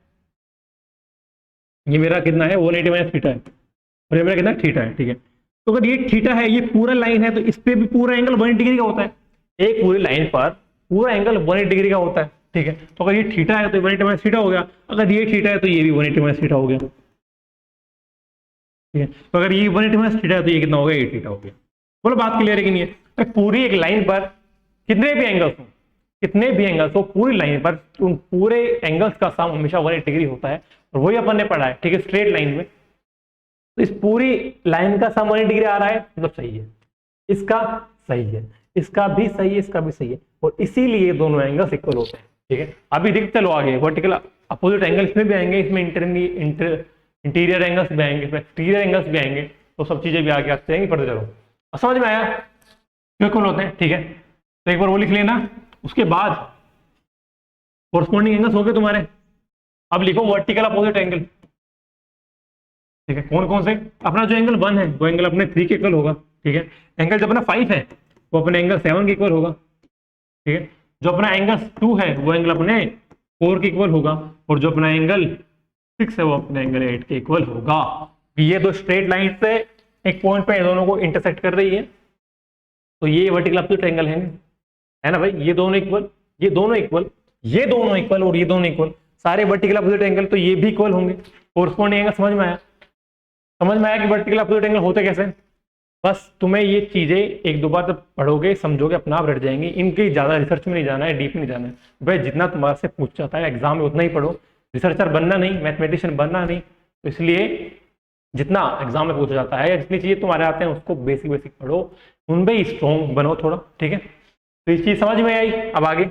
ये मेरा कितना है 180 माइनस थीटा है, और ये मेरा कितना थीटा है, ठीक है। तो अगर ये थीटा है, ये पूरा लाइन है, तो इस पे भी पूरा एंगल 180 डिग्री का होता है, एक पूरी लाइन पर पूरा एंगल 180 डिग्री का होता है, ठीक है। तो अगर ये थीटा है तो 180 माइनस थीटा हो गया, अगर ये थीटा है तो ये भी 180 माइनस थीटा हो गया, ठीक है। तो अगर ये 180 माइनस थीटा है तो ये कितना हो गया, 8 थीटा हो गया। बोलो बात क्लियर है कि नहीं है? तो पूरी एक लाइन पर कितने भी एंगल्स हो, कितने भी एंगल्स हो, पूरी लाइन पर उन पूरे एंगल्स का सम हमेशा 180 डिग्री होता है, और वही अपन ने पढ़ा है, ठीक है, स्ट्रेट लाइन में। तो इस पूरी लाइन का सम 180 डिग्री आ रहा है, मतलब सही है, इसका सही है, इसका भी सही है, इसका भी सही है, और इसीलिए दोनों एंगल्स इक्वल होते हैं। ठीक है, अभी देखते चलो आगे, वर्टिकल अपोजिट एंगल इसमें भी आएंगे, इसमें इंटीरियर एंगल्स भी आएंगे, इसमें एक्सटीरियर एंगल्स भी आएंगे, तो सब चीजें भी आगे आते जाएंगी, पढ़ते चलो। और समझ में आया क्यों इक्वल होते हैं? ठीक है, तो एक बार वो लिख लेना, उसके बाद कोरस्पॉन्डिंग एंगल्स हो गए तुम्हारे। अब लिखो वर्टिकल अपोजिट एंगल। ठीक है, कौन कौन से? अपना जो एंगल 1 है वो एंगल अपने 3 के इक्वल होगा। ठीक है, एंगल जो अपना 5 है वो अपने एंगल 7 के इक्वल होगा। ठीक है, जो अपना एंगल 2 है वो एंगल अपने 4 के इक्वल होगा, और जो अपना एंगल 6 है वो अपने एंगल 8 के इक्वल होगा। ये दो स्ट्रेट लाइन से एक पॉइंट पे दोनों को इंटरसेक्ट कर रही है, तो ये वर्टिकल अपोजिट एंगल है ना भाई। ये दोनों इक्वल, ये दोनों इक्वल, ये दोनों इक्वल और ये दोनों इक्वल, सारे वर्टिकल अपोजिट एंगल, तो ये भी इक्वल होंगे। कोरस्पॉन्डिंग एंगल समझ में आया? समझ में आया कि वर्टिकल अपोजिट एंगल होते कैसे? बस तुम्हें ये चीजें एक दो बार जब पढ़ोगे समझोगे अपना आप रट जाएंगी, इनकी ज्यादा रिसर्च में नहीं जाना है, डीप नहीं जाना है भाई। जितना तुम्हारे से पूछ जाता है एग्जाम में उतना ही पढ़ो, रिसर्चर बनना नहीं, मैथमेटिशियन बनना नहीं, तो इसलिए जितना एग्जाम में पूछा जाता है, जितनी चीजें तुम्हारे आते हैं उसको बेसिक बेसिक पढ़ो, उनमें ही स्ट्रॉन्ग बनो थोड़ा। ठीक है, तो ये चीज समझ में आई। अब आगे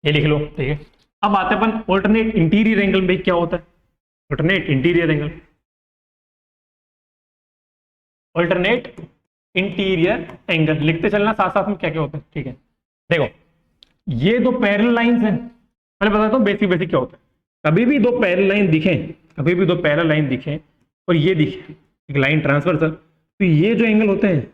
ये लिख लो। ठीक है, अब आते हैं अपन ऑल्टरनेट इंटीरियर एंगल में क्या होता है। Alternate interior angle, alternate interior angle लिखते चलना साथ साथ में क्या क्या होता है। ठीक है, देखो ये दो पैरेलल लाइंस हैं, पहले बताता हूँ बेसिक बेसिक क्या होता है। कभी भी दो पैरेलल लाइन दिखें, कभी भी दो पैरेलल लाइन दिखें और ये दिखे एक लाइन ट्रांसवर्सल, तो ये जो एंगल होते हैं,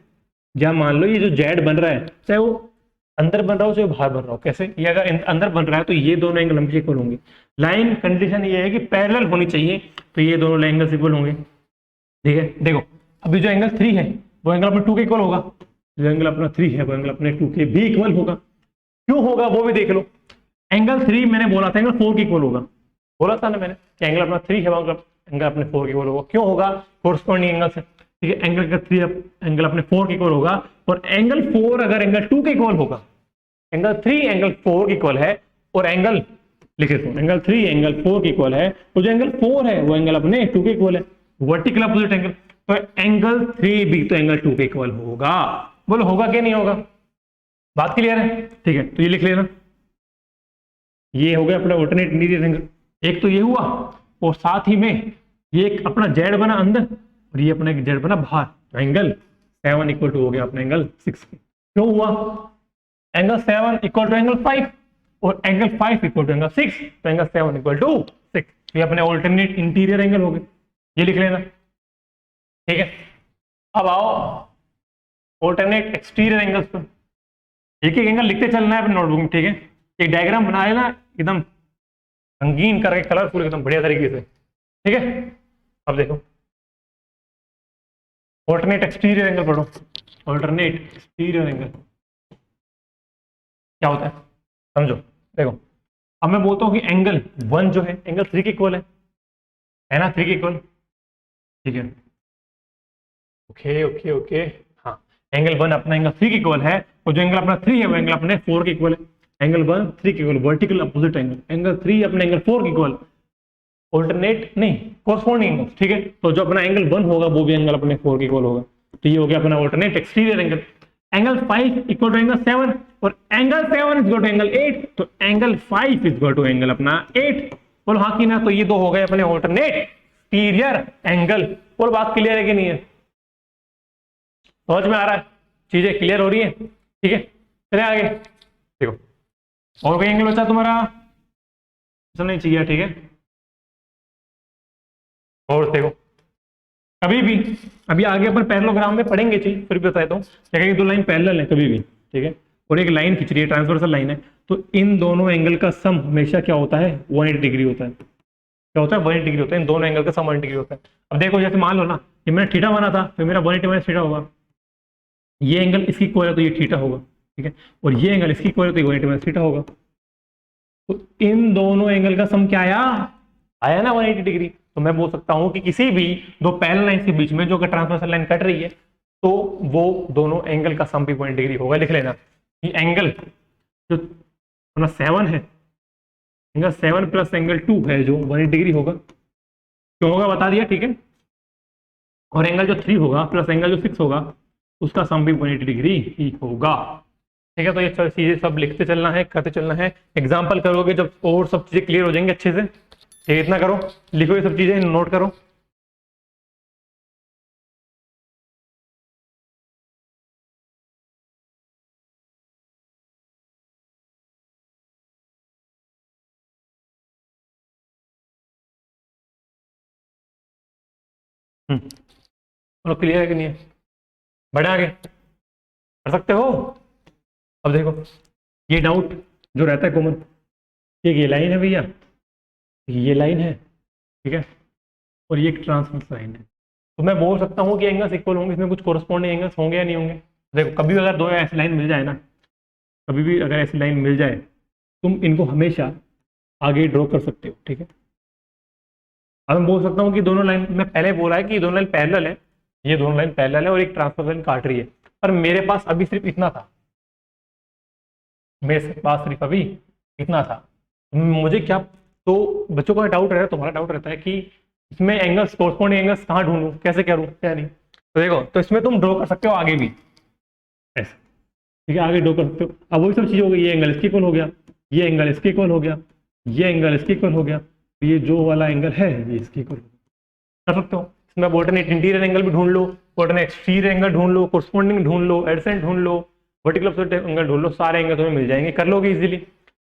जहाँ मान लो ये जो जेड बन रहा है, चाहे वो अंदर बन रहा हो चाहे बाहर बन रहा हो, कैसे? ये अगर अंदर बन रहा है तो ये दोनों एंगल हमेशा इक्वल होंगे। लाइन कंडीशन ये है कि पैरेलल होनी चाहिए, तो ये दोनों एंगल्स इक्वल होंगे। ठीक है, देखो अभी जो एंगल 3 है वो एंगल अपने 2 के इक्वल होगा, जो एंगल अपना 3 है वो एंगल अपने 2 के भी इक्वल होगा। क्यों होगा वो भी देख लो। एंगल 3 मैंने बोला था एंगल 4 के इक्वल होगा, बोला था ना मैंने कि एंगल अपना 3 है एंगल अपने 4 के इक्वल होगा। क्यों होगा? कोरस्पॉन्डिंग एंगल से। ठीक है, एंगल का 3 एंगल अपने 4 के इक्वल होगा, और एंगल 4 अगर एंगल 2 के इक्वल होगा, एंगल 3 एंगल 4 के इक्वल है, और एंगल लिखे तो एंगल 3 एंगल 4 के इक्वल है, और जो एंगल 4 है वो एंगल अपने 2 के इक्वल है, वर्टिकल अपोजिट एंगल, तो एंगल 3 भी तो एंगल 2 के इक्वल होगा। बोलो होगा कि नहीं होगा? बात क्लियर है? ठीक है, तो ये लिख लेना, ये हो गया अपना ऑल्टरनेट इंटीरियर एंगल। एक तो ये हुआ, और साथ ही में ये एक अपना जेड बना अंदर और ये अपना जेड बना बाहर, तो एंगल 7 इक्वल टू हो गया अपना एंगल 6। क्यों हुआ? एंगल 7 इक्वल टू एंगल 5 और एंगल 5 इक्वल टू एंगल 6, तो एंगल 7 इक्वल टू 6, ये अपने ऑल्टरनेट इंटीरियर एंगल हो गए। ये लिख लेना। ठीक है, अब आओ ऑल्टरनेट एक्सटीरियर एंगल्स पर। एक एक एंगल लिखते चलना है अपने नोटबुक में। ठीक है, एक डायग्राम बनाए ना एकदम रंगीन करके, कलरफुल एकदम बढ़िया तरीके से। ठीक है, अब देखो ऑल्टरनेट एक्सटीरियर एंगल पढ़ो। ऑल्टरनेट एक्सटीरियर एंगल क्या होता है समझो। देखो अब मैं बोलता हूं कि एंगल 1 जो है एंगल 3 के इक्वल है ना, 3 के इक्वल। ठीक है, ओके ओके ओके, हाँ एंगल 1 अपना एंगल 3 के इक्वल है, और जो एंगल अपना 3 है वो एंगल अपने 4 के इक्वल है। एंगल 1 3 के equal, vertical opposite angle, angle 3 अपने एंगल 4 के इक्वल, ऑल्टरनेट नहीं कोरस्पॉन्डिंग एंगल। ठीक है, तो जो अपना एंगल 1 होगा वो भी एंगल अपने 4 के इक्वल होगा, तो ये हो गया अपना alternate exterior angle. Angle 5 equal to angle 7 और angle 7 is equal to angle 8, तो angle 5 is equal to angle अपना 8। बोलो हाँ कि ना? तो ये दो हो गए अपने ऑल्टरनेट एक्सटीरियर एंगल। बोलो बात क्लियर है कि नहीं है? समझ में आ रहा है? चीजें क्लियर हो रही है? ठीक है, चले आगे। देखो और कोई एंगल बचा तुम्हारा? नहीं चाहिए। ठीक है, और देखो कभी भी अभी आगे अपन पैरेललोग्राम में पढ़ेंगे चीज, फिर भी बता देता हूँ। देखिए दो लाइन पैरेलल है कभी भी, ठीक है, और एक लाइन खींच रही है, ट्रांसवर्सल लाइन है, तो इन दोनों एंगल का सम हमेशा क्या होता है? 180 डिग्री होता है। क्या होता है? 180 डिग्री होता है। इन दोनों एंगल का सम 180 डिग्री होता है। अब देखो जैसे मान लो ना कि मैंने थीटा बना था, तो मेरा 180 माइनस थीटा होगा। ये एंगल इसकी इक्वल है तो ये थीटा होगा, ठीक है, और ये एंगल इसकी इक्वल है तो ये 180 माइनस थीटा होगा। तो इन दोनों एंगल का सम क्या आया ना 180 डिग्री। तो मैं बोल सकता हूं कि किसी भी दो पैरेलल लाइन के बीच में जो ट्रांसवर्सल लाइन कट रही है, तो वो दोनों एंगल का सम भी 180 डिग्री होगा। लिख लेना ये एंगल जो अपना 7 है, एंगल 7 प्लस एंगल 2 है जो 180 डिग्री होगा। क्यों होगा बता दिया, ठीक है। और एंगल जो 3 होगा प्लस एंगल जो 6 होगा उसका सम भी 180 डिग्री ही होगा। ठीक है, तो ये चीजें सब लिखते चलना है, करते चलना है, एग्जाम्पल करोगे जब और सब चीजें क्लियर हो जाएंगी अच्छे से। ठीक है, इतना करो, लिखो ये सब चीजें, नोट करो। चलो क्लियर है कि नहीं है? बढ़े आगे, कर सकते हो। अब देखो, ये डाउट जो रहता है कॉमन, ये लाइन है भैया, ये लाइन है, ठीक है, और ये एक ट्रांसवर्स लाइन है। तो मैं बोल सकता हूँ कि एंगल्स इक्वल होंगे, इसमें कुछ कोरस्पॉन्डिंग एंगल्स होंगे या नहीं होंगे। देखो, कभी भी अगर दो ऐसी लाइन मिल जाए ना, कभी भी अगर ऐसी लाइन मिल जाए, तुम इनको हमेशा आगे ड्रॉ कर सकते हो। ठीक है, अब मैं बोल सकता हूँ कि दोनों लाइन, मैं पहले बोला है कि दोनों लाइन पैरेलल है, ये दोनों लाइन पैरेलल है और एक ट्रांसफर लाइन काट रही है, पर मेरे पास अभी सिर्फ इतना था, मेरे पास सिर्फ अभी इतना था। मुझे क्या, तो बच्चों का डाउट रहता है, तुम्हारा डाउट रहता है कि इसमें एंगल्स, कोरस्पॉन्डिंग एंगल्स कहाँ ढूंढूं, कैसे करूँ क्या नहीं। तो देखो, तो इसमें तुम ड्रॉ कर सकते हो आगे भी ऐसे। ठीक है, आगे ड्रॉ कर सकते हो। अब वही सब चीज़ हो गई, ये एंगल इसके इक्वल हो गया, ये एंगल इसके इक्वल हो गया, ये एंगल इसके इक्वल हो गया, ये जो वाला एंगल है ये इसके इक्वल कर सकते हो। इसमें ऑल्टरनेट इंटीरियर एंगल भी ढूंढ लो, ऑल्टरनेट एक्सटीरियर एंगल ढूंढ लो, कोरस्पॉन्डिंग ढूंढ लो, एडसेंट ढूंढ लो, वर्टिकल एंगल ढूंढ लो, सारे एंगल तुम्हें मिल जाएंगे, कर लोगे इजीली।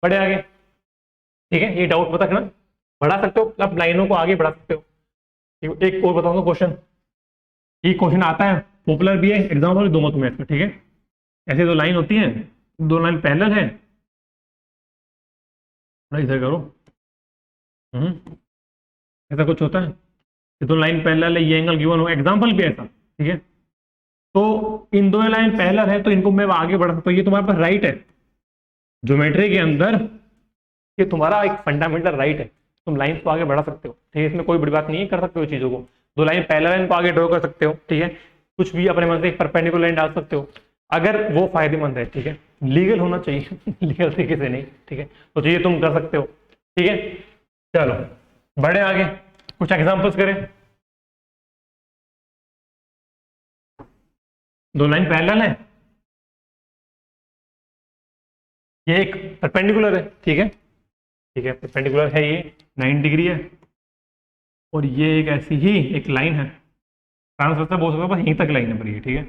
बढ़े आगे। ठीक है, ये डाउट मत रखना, बढ़ा सकते हो, आप लाइनों को आगे बढ़ा सकते हो। एक और बताऊंगा क्वेश्चन, ये क्वेश्चन आता है, पॉपुलर भी है, एग्जाम्पल दूंगा तुम्हें इसका। ठीक है, ऐसे दो लाइन होती है, दो लाइन पैरेलल है, इधर करो, ऐसा कुछ होता है, ये दो लाइन पैरेलल है, ये एंगल गिवन हो, एग्जाम्पल भी ऐसा। ठीक है, तो इन दो लाइन पैरेलल है, तो इनको मैं आगे बढ़ा सकता हूँ, ये तुम्हारे पास राइट है, ज्योमेट्री के अंदर ये तुम्हारा एक फंडामेंटल राइट है, तुम लाइन को आगे बढ़ा सकते हो। ठीक है, इसमें कोई बड़ी बात नहीं है, कर सकते हो चीजों को, दो लाइन पैरेलल लाइन को आगे ड्रॉ कर सकते हो। ठीक है, कुछ भी अपने मन से परपेंडिकुलर लाइन डाल सकते हो, अगर वो फायदेमंद है। ठीक है, लीगल होना चाहिए लीगल तरीके से नहीं। ठीक है, तो ये तुम कर सकते हो। ठीक है, चलो बढ़े आगे, कुछ एग्जांपल्स करें। दो लाइन पैरेलल है, ये एक परपेंडिकुलर है। ठीक है, ठीक है, परपेंडिकुलर है, ये 90 डिग्री है, और ये एक ऐसी ही एक लाइन है, ट्रांसवर्स से बोल सकते हो, बस यहीं तक लाइन है पर ये। ठीक है,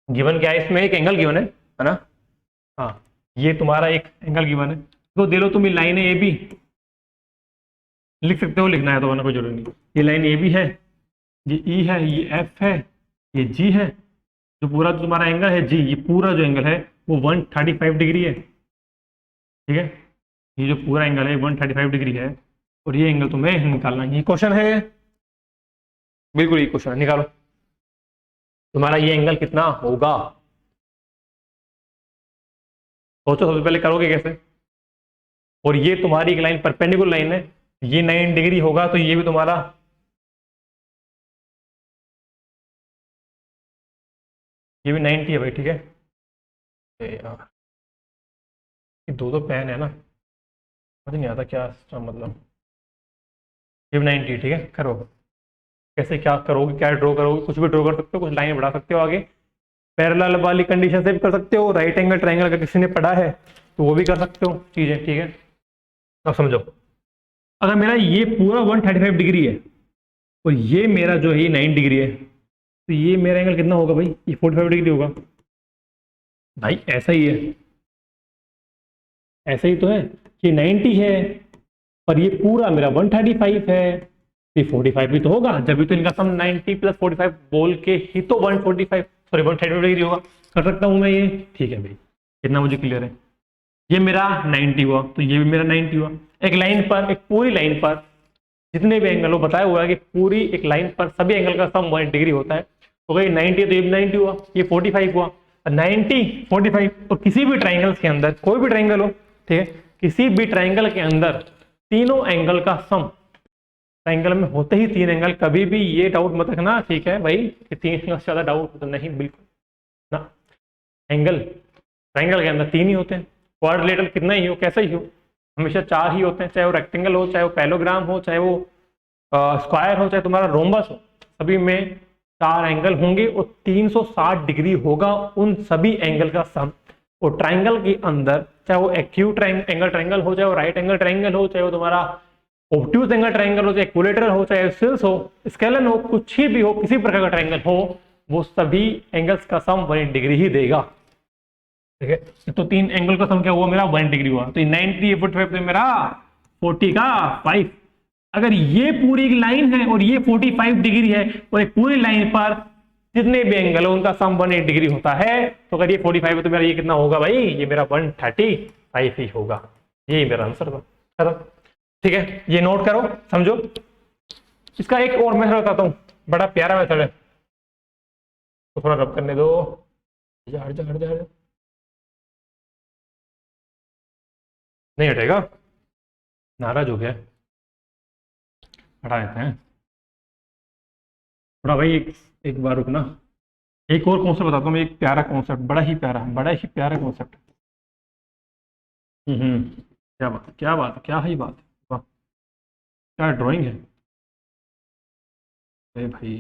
गिवन क्या है, इसमें एक एंगल गिवन है ना। हाँ, ये तुम्हारा एक एंगल गिवन है, तो दे लो तुम ये लाइन है ए बी, लिख सकते हो, लिखना है तो, वरना कोई जरूरी नहीं। ये लाइन ए बी है, ये ई है, ये एफ है, ये जी है, जो पूरा जो तुम्हारा एंगल है जी, ये पूरा जो एंगल है वो 135 डिग्री है। ठीक है, ये जो पूरा एंगल है 135 डिग्री है, और ये एंगल तुम्हें निकालना है, ये क्वेश्चन है, बिल्कुल ये क्वेश्चन है, निकालो तुम्हारा ये एंगल कितना होगा। सोचो सबसे पहले करोगे कैसे। और ये तुम्हारी एक लाइन परपेंडिकुलर लाइन है, ये 9 डिग्री होगा, तो ये भी तुम्हारा, ये भी 90 है भाई। ठीक है, यार ये दो पेन है ना, समझ नहीं आता क्या इसका मतलब। ये भी 90। ठीक है, करो कैसे, क्या करोगे, क्या ड्रॉ करोगे, कुछ भी ड्रॉ कर सकते हो, कुछ लाइन बढ़ा सकते हो आगे, पैरेलल वाली कंडीशन से भी कर सकते हो, राइट एंगल ट्रायंगल अगर किसी ने पढ़ा है तो वो भी कर सकते हो चीजें। ठीक है, अब समझो, अगर मेरा ये पूरा 135 डिग्री है और ये मेरा जो है ये 9 डिग्री है, तो ये मेरा एंगल कितना होगा भाई, ये 45 डिग्री होगा भाई, ऐसा ही है, ऐसा ही तो है, ये 90 है पर ये पूरा मेरा 135 है, ये 45 भी तो होगा, जब भी तो इनका सम 90 प्लस 45 बोल के ही तो 145 सॉरी 135 डिग्री होगा। कर सकता हूं मैं ये। ठीक है भाई, कितना मुझे क्लियर है, ये मेरा 90 हुआ, तो ये भी मेरा 90 हुआ। एक लाइन पर, एक पूरी लाइन पर जितने भी एंगल हो, बताया हुआ है कि पूरी एक लाइन पर सभी एंगल का सम 1 डिग्री होता है, तो भाई 90 है तो ये भी 90 हुआ, ये 45 हुआ, 90 45। और किसी भी ट्राइंगल के अंदर, कोई भी ट्राइंगल हो, ठीक है, किसी भी ट्राइंगल के अंदर तीनों एंगल का सम, ट्राइंगल में होते ही 3 एंगल, कभी भी ये डाउट मत रखना, ठीक है भाई, कि 3 एंगल से ज्यादा डाउट तो नहीं, बिल्कुल ना, एंगल ट्राइंगल के अंदर 3 ही होते हैं, क्वाड्रिलेटरल कितना ही हो, कैसा ही हो, हमेशा 4 ही होते हैं, चाहे वो रेक्टेंगल हो, चाहे वो पैलोग्राम हो, चाहे वो स्क्वायर हो, चाहे तुम्हारा रोम्बस हो, सभी में 4 एंगल होंगे और 360 डिग्री होगा उन सभी एंगल का सम। और ट्राइंगल के अंदर चाहे वो एक्यूट एंगल ट्राइंगल हो, चाहे वो राइट एंगल ट्राइंगल हो, चाहे वो तुम्हारा ऑब्ट्यूज एंगल ट्राइंगल हो, चाहे इक्विलेटरल हो, चाहे सिल्स हो, स्केलन हो, कुछ ही भी हो, किसी प्रकार का ट्राइंगल हो, वो सभी एंगल्स का सम 180 डिग्री ही देगा। ठीक है, तो 3 एंगल का सम क्या हुआ मेरा 180 डिग्री हुआ, तो 90 45 तो मेरा 40 का 5। अगर ये पूरी लाइन है और ये 45 डिग्री है और एक पूरी लाइन पर जितने भी एंगल है उनका सम 180 डिग्री होता है, तो अगर ये 45 है तो मेरा ये कितना होगा भाई, ये मेरा 135 ही होगा। यही मेरा आंसर था। खत्म। ठीक है, ये नोट करो, समझो। इसका एक और मेथड बताता हूं, बड़ा प्यारा मेथड है, तो थोड़ा रब करने दो। हट जा हट जा हट जा। नहीं हटेगा, नाराज हो गया, हटा देते हैं थोड़ा भाई। एक बार रुकना, एक और कॉन्सेप्ट बताता हूँ, एक प्यारा कॉन्सेप्ट, बड़ा ही प्यारा कॉन्सेप्ट। क्या बात है, क्या बात है, क्या ही बात है, वाह क्या ड्राइंग है। अरे भाई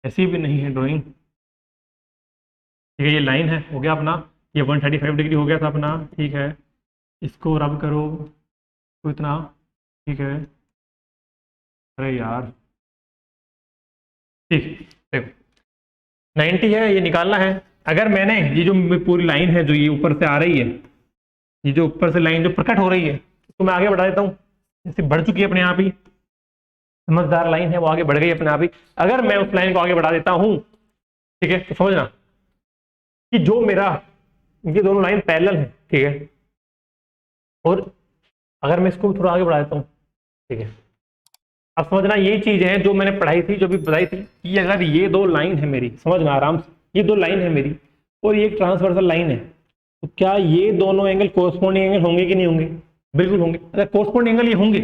ऐसी भी नहीं है ड्राइंग। ठीक है, ये लाइन है, हो गया अपना, ये 135 डिग्री हो गया था अपना। ठीक है, इसको रब करो तो इतना। ठीक है, अरे यार ठीक, देखो 90 है, ये निकालना है। अगर मैंने ये जो पूरी लाइन है जो ये ऊपर से आ रही है, ये जो ऊपर से लाइन जो प्रकट हो रही है, तो मैं आगे बढ़ा देता हूँ। जैसे बढ़ चुकी है अपने आप ही, समझदार लाइन है वो आगे बढ़ गई अपने आप ही। अगर मैं उस लाइन को आगे बढ़ा देता हूँ, ठीक है, तो समझना कि जो मेरा, ये दोनों लाइन पैरेलल है, ठीक है, और अगर मैं इसको थोड़ा आगे बढ़ा देता हूँ, ठीक है, अब समझना यही चीज है जो मैंने पढ़ाई थी, जो भी बताई थी कि अगर ये दो लाइन है मेरी, समझना आराम से, ये दो लाइन है मेरी और ये एक ट्रांसवर्सल लाइन है, तो क्या ये दोनों एंगल कोरस्पॉन्डिंग एंगल होंगे कि नहीं होंगे? बिल्कुल होंगे। अगर कोरस्पॉन्डिंग एंगल ये होंगे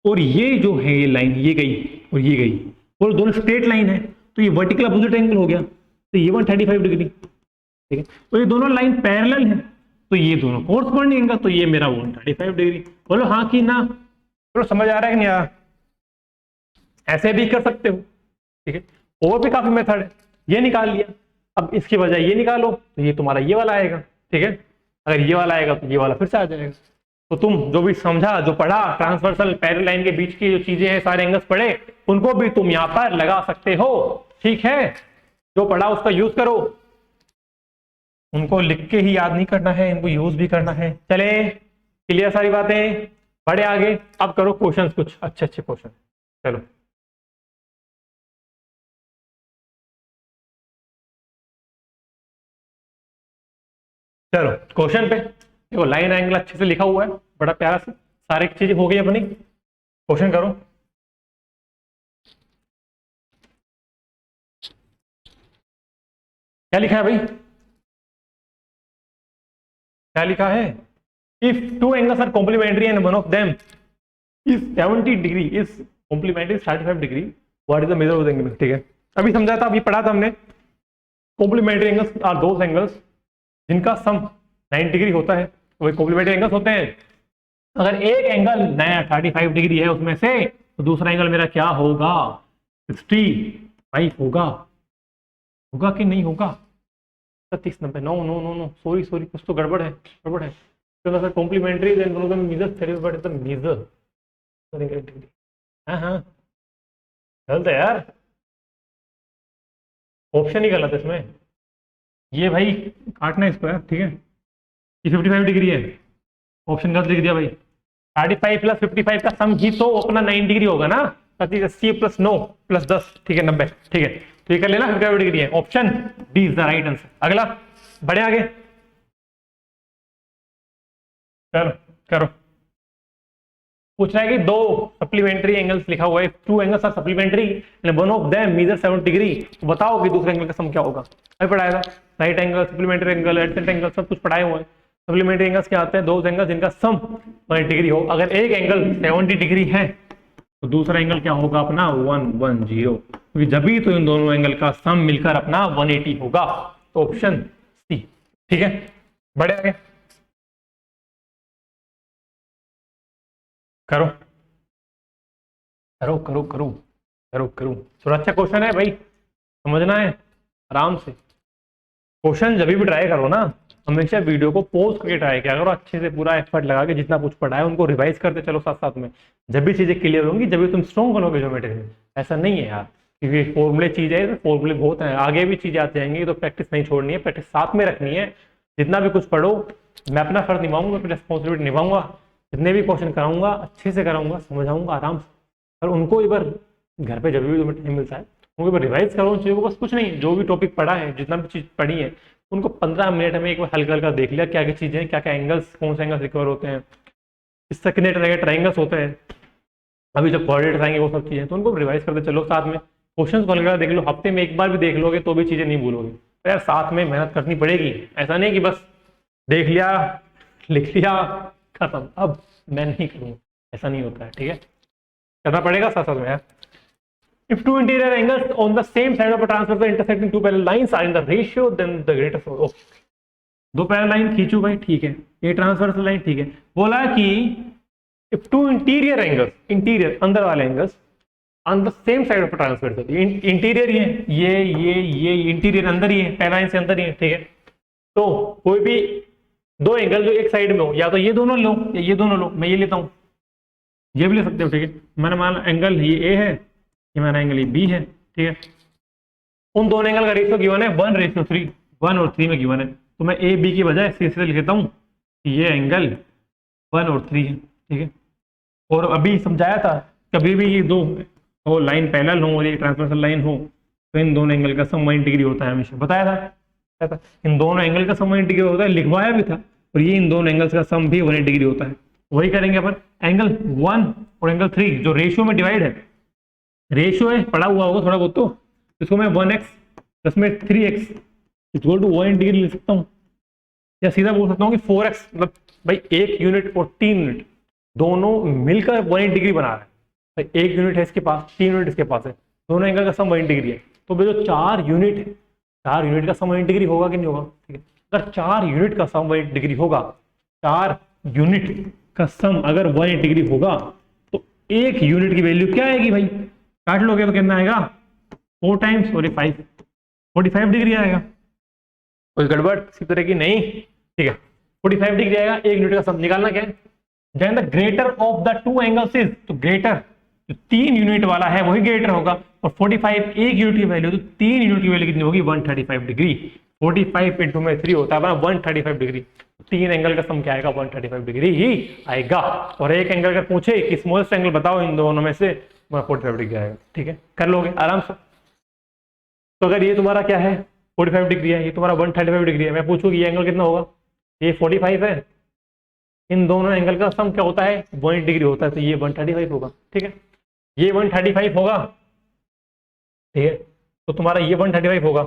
और ये जो है ये लाइन ये गई और ये गई और दोनों स्ट्रेट लाइन है, तो ये वर्टिकल अपोजिट एंगल हो गया, तो ये 135 डिग्री। ठीक है, तो ये दोनों लाइन पैरेलल है, तो ये दोनों कोरस्पॉन्डिंग एंगल, तो ये मेरा 135 डिग्री। बोलो हाँ कि ना? चलो समझ आ रहा है कि नहीं आ रहा? ऐसे भी कर सकते हो। ठीक है, और भी काफी मेथड है। ये निकाल लिया, अब इसकी बजाय ये निकालो तो ये तुम्हारा ये वाला आएगा। ठीक है, अगर ये वाला आएगा तो ये वाला फिर से आ जाएगा। तो तुम जो भी समझा, जो पढ़ा, ट्रांसवर्सल पैरेलल लाइन के बीच की जो चीजें हैं, सारे एंगल्स पढ़े, उनको भी तुम यहां पर लगा सकते हो। ठीक है, जो पढ़ा उसका यूज करो, उनको लिख के ही याद नहीं करना है, इनको यूज भी करना है। चले, क्लियर सारी बातें? बढ़े आगे, अब करो क्वेश्चन, कुछ अच्छे अच्छे क्वेश्चन। चलो चलो क्वेश्चन पे देखो, लाइन एंगल अच्छे से लिखा हुआ है, बड़ा प्यारा से, सारी चीजें हो गई अपनी। क्वेश्चन करो। क्या लिखा है भाई? क्या लिखा है? If two angles are complementary and one of them is 70 degree is complementary 35 degree, what is the measure of the angle? ठीक है, अभी समझा था, अभी पढ़ा था हमने। Complementary angles are those angles जिनका सम 90 डिग्री होता है, वही कॉम्प्लीमेंट्री एंगल्स होते हैं। अगर एक एंगल नया 35 डिग्री है उसमें से, तो दूसरा एंगल मेरा क्या होगा? 65 होगा। होगा कि नहीं होगा? 30 90, no no no no, sorry sorry, कुछ तो गड़बड़ है, गड़बड़ है। तो sir complementary then one of the measure theory but the measure, हाँ हाँ गलत है यार, ऑप्शन ही गलत है इसमें। ये भाई काटना इसको यार, ठीक है, ये 55 डिग्री है, ऑप्शन गलत लिख दिया भाई। 35 प्लस 55 का सम ही तो अपना 9 डिग्री होगा ना, 80 प्लस 9 प्लस 10, ठीक है 90। ठीक है, तो ये कर लेना 55 डिग्री है, option D is the right answer. अगला बढ़े आगे, चलो करो। पूछ रहा है कि दो सप्लीमेंट्री एंगल्स लिखा हुआ है, two angles are supplementary and one of them measure 70 degree, तो बताओ कि दूसरे एंगल का सम क्या होगा? अभी पढ़ाया था, right angle, supplementary angle, adjacent angle, सब कुछ पढ़ाए हुए हैं। सप्लीमेंट्री एंगल्स क्या आते हैं? दो एंगल जिनका सम 180 डिग्री हो। अगर एक एंगल 70 डिग्री है तो दूसरा एंगल क्या होगा अपना? 110, क्योंकि जब भी तो इन दोनों एंगल का सम मिलकर अपना 180 होगा, तो ऑप्शन सी। ठीक है, बढ़े आगे, करो करो करो करो करो करो। थोड़ा अच्छा क्वेश्चन है भाई, समझना है आराम से। क्वेश्चन जब भी ट्राई करो ना, हमेशा वीडियो को पॉज करके ट्राई किया करो, अच्छे से पूरा एफर्ट लगा के जितना कुछ पढ़ा है उनको रिवाइज करते चलो साथ साथ में। जब भी चीजें क्लियर होंगी जब भी तुम स्ट्रॉन्ग बनोगे ज्योमेट्री में। ऐसा नहीं है यार, क्योंकि फॉर्मूले चीज है, फॉर्मूले बहुत हैं, आगे भी चीजें आती जाएंगी, तो प्रैक्टिस नहीं छोड़नी है, प्रैक्टिस साथ में रखनी है। जितना भी कुछ पढ़ो, मैं अपना फर्ज निभाऊंगा, अपनी रिस्पॉन्सिबिलिटी निभाऊंगा, जितने भी क्वेश्चन कराऊंगा अच्छे से कराऊंगा, समझाऊंगा आराम से। और उनको एक बार घर पे जब भी तुम्हें टाइम मिलता है उनको एक बार रिवाइज करो उन चीज़ों को, बस कुछ नहीं, जो भी टॉपिक पढ़ा है, जितना भी चीज़ पढ़ी है उनको 15 मिनट में एक बार हल्का हल्का देख लिया, क्या क्या चीज़ें हैं, क्या क्या एंगल्स, कौन से एंगल्स रिकवर होते हैं, किस तरह के ट्राइंगल्स होते हैं, अभी जब कोऑर्डिनेट्स आएंगे वो सब चीज़ें, तो उनको रिवाइज करते चलो साथ में। क्वेश्चंस को हल्का देख लो, हफ्ते में एक बार भी देख लोगे तो भी चीज़ें नहीं भूलोगे। तो यार साथ में मेहनत करनी पड़ेगी, ऐसा नहीं कि बस देख लिया लिख लिया खत्म, अब मैं नहीं करूँगा, ऐसा नहीं होता है, ठीक है, करना पड़ेगा साथ साथ में यार। If two interior angles on the same side of a transversal intersecting two parallel lines are in the ratio, then the greatest okay. दो पैरेलल लाइन खींचू भाई, ठीक है, ये ट्रांसवर्सल लाइन, ठीक है। बोला कि if two interior angles, interior अंदर वाले angles on the same side of a transversal, interior ये इंटीरियर अंदर ही है, पैरेलल लाइन से अंदर ही है, ठीक है। तो कोई भी दो एंगल जो एक साइड में हो, या तो ये दोनों लो या ये दोनों लो, मैं ये लेता हूं, ये भी ले सकते हो, ठीक है। मैंने मान एंगल ये ए है, ये मेरा एंगल ये बी है, ठीक है। उन दोनों एंगल का रेशियो गिवन है 1:3, 1 और 3 में गिवन है, तो मैं ए बी की बजाय सीधे लिख देता हूँ कि ये एंगल 1 और 3 है, ठीक है। और अभी समझाया था, कभी भी ये दो हो लाइन पैरेलल हो और ये ट्रांसवर्सल लाइन हो तो इन दोनों एंगल का सम 1 डिग्री होता है, हमेशा बताया था, इन दोनों एंगल का सम 1 डिग्री होता है, लिखवाया भी था। और ये इन दोनों एंगल्स का सम भी 1 डिग्री होता है। वही करेंगे अपन, एंगल 1 और एंगल 3 जो रेशियो में डिवाइड है, रेशियो है, पढ़ा हुआ होगा थोड़ा बहुत, तो इसको मैं 1x प्लस में 3x इक्वल टू 1 डिग्री लिख सकता हूँ, या सीधा बोल सकता हूँ कि 4x, मतलब भाई 1 यूनिट और 3 यूनिट दोनों मिलकर 1 डिग्री बना रहा है। भाई 1 यूनिट है इसके पास, 3 यूनिट इसके पास है, दोनों एंगल का सम 1 डिग्री है। तो भाई जो 4 यूनिट है, 4 यूनिट का सम 1 डिग्री होगा कि नहीं होगा, ठीक है। अगर 4 यूनिट का सम 1 डिग्री होगा, 4 यूनिट का सम अगर 1 डिग्री होगा, तो 1 यूनिट की वैल्यू क्या आएगी भाई, काट लोगे तो कितना आएगा, 4 टाइम्स 45 डिग्री आएगा। कोई गड़बड़ किसी तरह की नहीं, ठीक है। 45 डिग्री आएगा, 1 यूनिट का सम निकालना क्या है, Jain the greater of the two angles is, तो ग्रेटर जो 3 यूनिट वाला है वही ग्रेटर होगा, और 45 1 यूनिट की वैल्यू, तो 3 यूनिट की वैल्यू कितनी होगी, 135 डिग्री। 45 इंटू में 3 होता है 135 डिग्री, 3 एंगल का सम क्या आएगा, 135 डिग्री ही आएगा। और एक एंगल अगर पूछे कि स्मॉलेस्ट एंगल बताओ इन दोनों में से, 45 डिग्री आएगा, ठीक है, कर लोगे आराम से। तो अगर ये तुम्हारा क्या है 45 डिग्री है, ये तुम्हारा 135 डिग्री है, मैं पूछूं कि ये एंगल कितना होगा, ये 45 है, इन दोनों एंगल का सम क्या होता है 1 डिग्री होता है, तो ये 135 होगा, ठीक है। ये 135 होगा, ठीक है, तो तुम्हारा ये 135 होगा,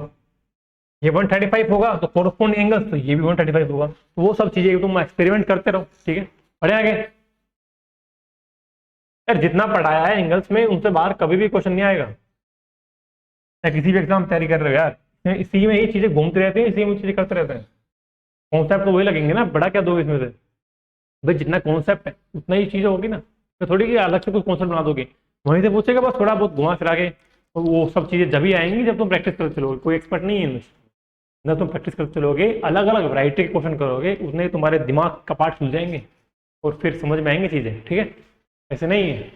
ये 135 होगा, तो कोरस्पोंडिंग एंगल तो ये भी 135 होगा। तो वो सब चीजें तुम एक्सपेरिमेंट करते रहो, ठीक है। पढ़े आगे यार, जितना पढ़ाया है एंगल्स में उनसे बाहर कभी भी क्वेश्चन नहीं आएगा, या किसी भी एग्जाम तैयारी कर रहे हो यार, इसी में ही चीजें घूमती रहती हैं, इसी में चीजें करते रहते हैं। कॉन्सेप्ट तो वही लगेंगे ना, बड़ा क्या दोगे इसमें से, भाई जितना कॉन्सेप्ट है उतना ही चीजें होगी ना, तो थोड़ी कि अलग से कुछ कॉन्सेप्ट बना दोगे, वहीं से पूछेगा बस थोड़ा बहुत घुमा फिरा के, वो सब चीजें जब ही आएंगी जब तुम प्रैक्टिस करते चलोगे। कोई एक्सपर्ट नहीं है इनमें, जब तुम प्रैक्टिस करते चलोगे, अलग अलग वैरायटी के क्वेश्चन करोगे, उतने ही तुम्हारे दिमाग का पार्ट खुल जाएंगे और फिर समझ में आएंगी चीजें, ठीक है। ऐसे नहीं है।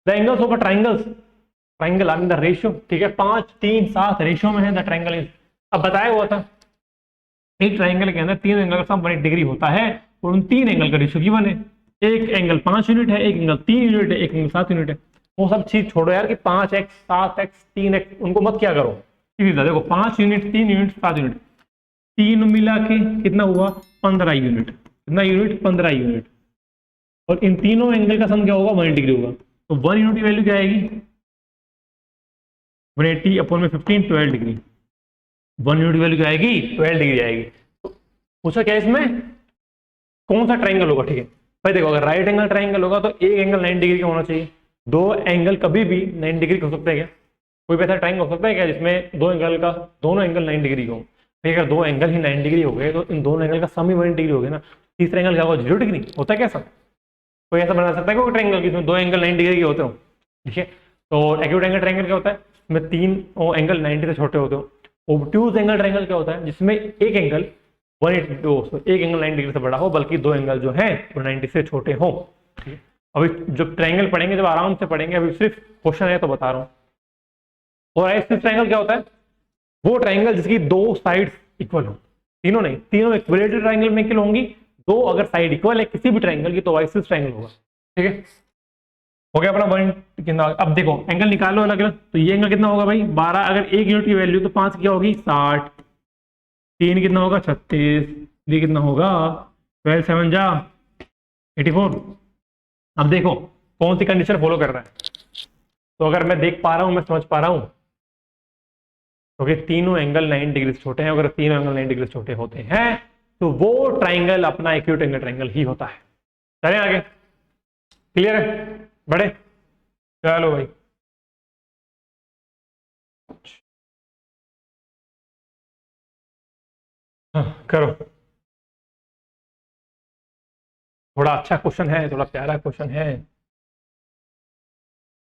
The angles of a triangle are in the ratio, ठीक है, 5 3 7 रेशियो में है द ट्राइंगल इज। अब बताया हुआ था एक ट्राइंगल के अंदर 3 एंगल का सम 1 डिग्री होता है, और उन 3 एंगल का रेशियो गिवन है, एक एंगल 5 यूनिट है, एक एंगल 3 यूनिट है, एक एंगल 7 यूनिट है। वो सब चीज छोड़ो यार कि 5x 7x 3x, उनको मत क्या करो, देखो 5 यूनिट 3 यूनिट 7 यूनिट, 3 मिला के कितना हुआ 15 यूनिट, कितना यूनिट 15 यूनिट, और इन तीनों एंगल का सम क्या होगा 1 डिग्री होगा। तो 1 यूनिट की वैल्यू क्या आएगी 180 अपॉन में 15 12 डिग्री, 1 यूनिट की वैल्यू क्या आएगी 12 डिग्री आएगी। तो पूछा क्या इसमें कौन सा ट्राइंगल होगा, ठीक है भाई। देखो अगर राइट एंगल ट्राइंगल होगा तो एक एंगल 9 डिग्री का होना चाहिए, 2 एंगल कभी भी 9 डिग्री हो सकता है क्या, कोई भी ऐसा ट्राइंगल हो सकता है क्या जिसमें दोनों एंगल 9 डिग्री हो। अगर 2 एंगल ही 9 डिग्री हो गए तो इन दोनों एंगल का सम ही 1 डिग्री हो गया ना। तीसरा एंगल क्या होगा 0 डिग्री होता है कैसा, कोई ऐसा बना सकता है कोई ट्राइंगल जिसमें 2 एंगल 9 डिग्री के होते हो, ठीक है। तो एक्यूट एंगल ट्राइंगल क्या होता है इसमें तीन एंगल 90 से छोटे होते हो। ऑब्ट्यूज एंगल ट्रायंगल क्या होता है, जिसमें एक एंगल 90 डिग्री से बड़ा हो, बल्कि दो एंगल जो है वो 90 से छोटे हो। ठीक है, अभी जब ट्रायंगल पढ़ेंगे, जब आराम से पढ़ेंगे, अभी सिर्फ क्वेश्चन है तो बता रहा हूँ। और आइसोसेलेस ट्रायंगल क्या होता है, वो ट्रायंगल जिसकी दो साइड्स इक्वल हो, तीनों नहीं, तीनों इक्वलेटरल ट्रायंगल में इक्वल होंगी, दो अगर साइड इक्वल है किसी भी ट्रायंगल की तो आइसोसेलेस ट्रायंगल होगा। ठीक है, हो गया अपना वन कितना। अब देखो एंगल निकालो अलग अलग, तो ये एंगल कितना होगा भाई 12, अगर एक यूनिट की वैल्यू तो 5 क्या होगी 60, 3 कितना होगा 36, ये कितना होगा 12 7 जा 84। अब देखो कौन सी कंडीशन फॉलो कर रहा है, तो अगर मैं देख पा रहा हूं, मैं समझ पा रहा हूं, क्योंकि तीनों एंगल 90 डिग्री से छोटे हैं, अगर तीनों एंगल 90 डिग्री से छोटे होते हैं तो वो ट्राइंगल अपना एक्यूट एंगल ट्राइंगल ही होता है। चलें आगे, क्लियर है, बढ़े, चलो भाई। हाँ, करो, थोड़ा अच्छा क्वेश्चन है, थोड़ा प्यारा क्वेश्चन है।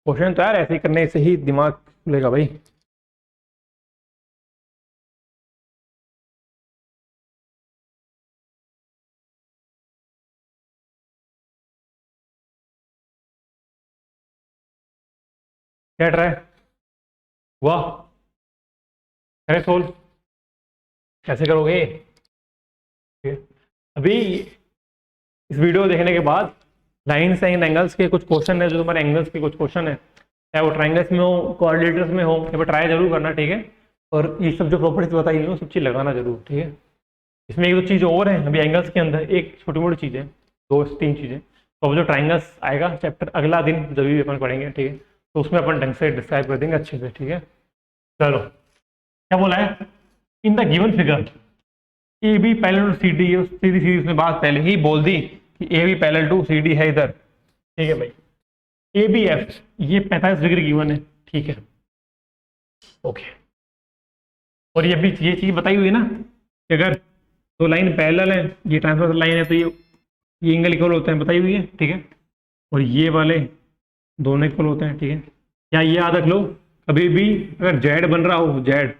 क्वेश्चन तो यार ऐसे ही करने से ही दिमाग खुलेगा भाई। क्या ट्राई वाह, अरे सोल कैसे करोगे। अभी इस वीडियो देखने के बाद लाइन्स एंड एंगल्स के कुछ क्वेश्चन है, जो तुम्हारे एंगल्स के कुछ क्वेश्चन है, चाहे वो ट्राइंगल्स में हो, कोऑर्डिनेटर्स में हो, या ट्राई जरूर करना। ठीक है, और ये सब जो प्रॉपर्टीज बताई हो सब चीज़ लगाना जरूर। ठीक है, इसमें एक दो चीज़ और है अभी एंगल्स के अंदर, एक छोटी मोटी चीज़ है, दो तीन चीज़ें, तो अब जो ट्राइंगल्स आएगा चैप्टर अगला दिन जब भी अपन पढ़ेंगे, ठीक है, तो उसमें अपन ढंग से डिस्क्राइब कर देंगे अच्छे से। ठीक है, चलो क्या बोला है, in the given figure A B parallel to C D, सीधी सीधी उसने बात पहले ही बोल दी कि A B parallel to C D है इधर। ठीक है भाई, ए बी एफ ये 45 डिग्री गिवन है। ठीक है, ओके, और ये चीज बताई हुई है ना कि अगर दो लाइन पैरेलल है, ये ट्रांसवर्सल लाइन है, तो ये एंगल इक्वल होते हैं, बताई हुई है। ठीक है, और ये वाले दोनों इक्वल होते हैं। ठीक है, या ये याद रख लो, कभी भी अगर जेड बन रहा हो, जेड,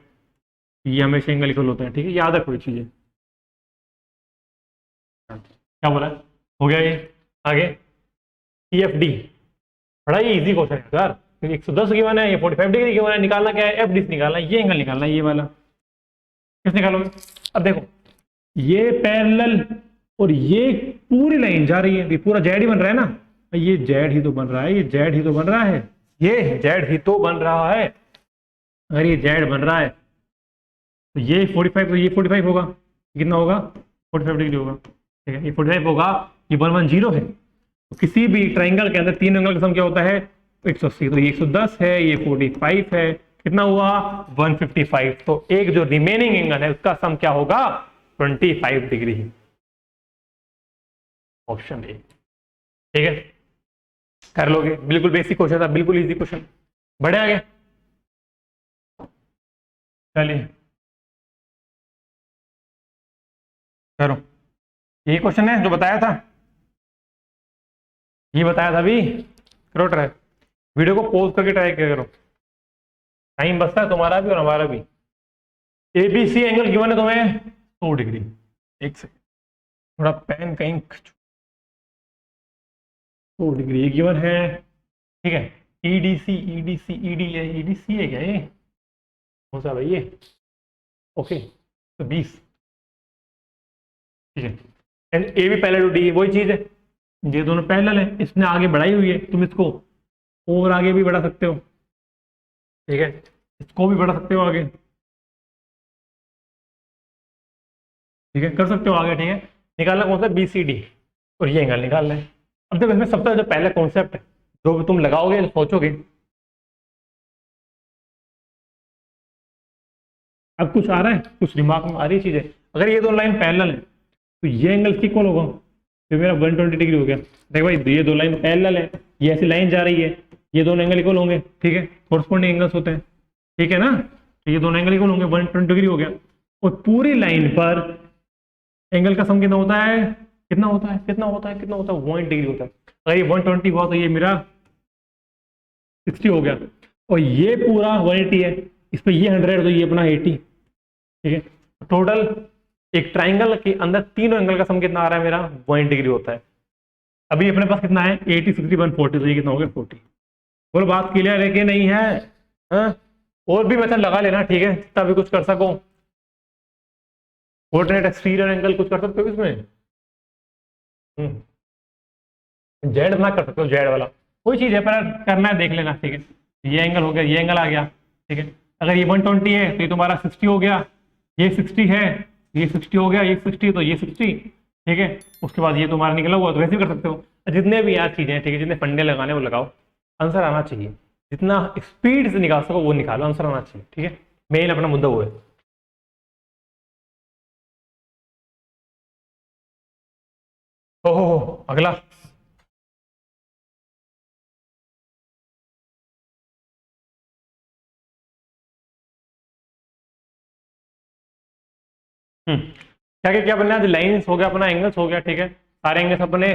ये हमेशा एंगल इक्वल होता है। ठीक है, याद रखो ये चीजें। क्या बोला, हो गया ये। आगे सी एफ डी, बड़ा ही इजी क्वेश्चन है यार, 110 गिवन है, ये 45 डिग्री गिवन है, निकालना क्या है, एफ डी निकालना है, ये एंगल निकालना है, ये वाला किस निकालोगे। अब देखो ये पैरेलल और ये पूरी लाइन जा रही है, ये पूरा जेड ही बन रहा है ना, ये जेड ही तो बन रहा है, ये जेड ही तो बन रहा है, ये जेड ही तो बन रहा है। अगर ये जेड बन रहा है तो ये 45, तो ये 45 होगा, कितना होगा 45 डिग्री होगा। ठीक है, ये 45 होगा, ये 110 है। तो किसी भी ट्राइंगल के अंदर तीन एंगल का सम क्या होता है 180, तो ये 110 है, ये 45 है, कितना हुआ 155। तो एक जो रिमेनिंग एंगल है उसका सम क्या होगा 25 डिग्री, ऑप्शन ए। ठीक है, कर लोगे, बिल्कुल बेसिक क्वेश्चन था, बिल्कुल इजी क्वेश्चन। बढ़े आगे, चलिए करो, यही क्वेश्चन है जो बताया था, ये बताया था अभी, करो ट्राई, वीडियो को पॉज करके ट्राई करो, टाइम बचता है तुम्हारा भी और हमारा भी। A B C angle given है तुम्हें 100 डिग्री, एक सेकंड थोड़ा पेन कहीं 100 डिग्री ये गिवन है। ठीक है, ईडीसी ईडीसी ईडी है, ईडीसी है क्या ये, कौन सा भाई ये, ओके तो 20। ठीक है, एंड ए भी पैरेलल टू डी, वही चीज है, ये दोनों पैरेलल है, इसने आगे बढ़ाई हुई है, तुम इसको और आगे भी बढ़ा सकते हो। ठीक है, इसको भी बढ़ा सकते हो आगे। ठीक है, कर सकते हो आगे। ठीक है, निकालना कौन सा बी सी डी, और ये एंगल निकालना है। अब देखो इसमें सबसे जो पहला कॉन्सेप्ट है जो भी तुम लगाओगे जो सोचोगे, अब कुछ आ रहा है, कुछ दिमाग में आ रही चीजें, अगर ये दोनों लाइन पैरेलल है तो ये एंगल इक्वल होगा, तो मेरा 120 डिग्री हो गया। देख भाई ये दो लाइन पैरेलल है, ये ऐसी लाइन जा रही है, ये दोनों एंगल इक्वल होंगे। ठीक है, कोरस्पॉन्डिंग एंगल्स होते हैं। ठीक है ना, तो ये दोनों एंगल इक्वल होंगे, 120 डिग्री हो गया। और पूरी लाइन पर एंगल का सम कितना होता है, कितना होता है, कितना होता है, कितना होता है 1 डिग्री होता है। अगर ये 120 हुआ तो ये मेरा 60 हो गया, और ये पूरा 180 है, इस पे ये 100 तो ये अपना 80, ठीक है। टोटल एक ट्राइंगल के अंदर तीनों एंगल का सम कितना आ रहा है मेरा 1 डिग्री होता है। अभी अपने पास कितना है 80, 60, 140, तो ये कितना हो गया 40। बोलो बात क्लियर है कि नहीं है? हाँ? और भी मेथड लगा लेना, ठीक है, जितना भी कुछ कर सको। ऑल्टरनेट एक्सटीरियर एंगल कुछ कर सकते हो इसमें, जेड ना कर सकते हो, जेड वाला कोई चीज है पर करना है देख लेना, ठीक है। ये एंगल हो गया, ये एंगल आ गया, ठीक है। अगर ये 120 है तो ये तुम्हारा 60 हो गया, ये 60 है, ये 60 हो गया, ये 60 तो ये 60, ठीक है। उसके बाद ये तुम्हारा निकला हुआ, तो वैसे भी कर सकते हो। जितने भी यार चीजें हैं, ठीक है, जितने फंडे लगाने वो लगाओ, आंसर आना चाहिए, जितना स्पीड से निकाल सको वो निकालो, आंसर आना चाहिए, ठीक है। मेन अपना मुद्दा वो है। ओहो अगला। क्या क्या क्या बनना है, लाइंस हो गया, अपना एंगल्स हो गया, ठीक है। सारे एंगल्स अपने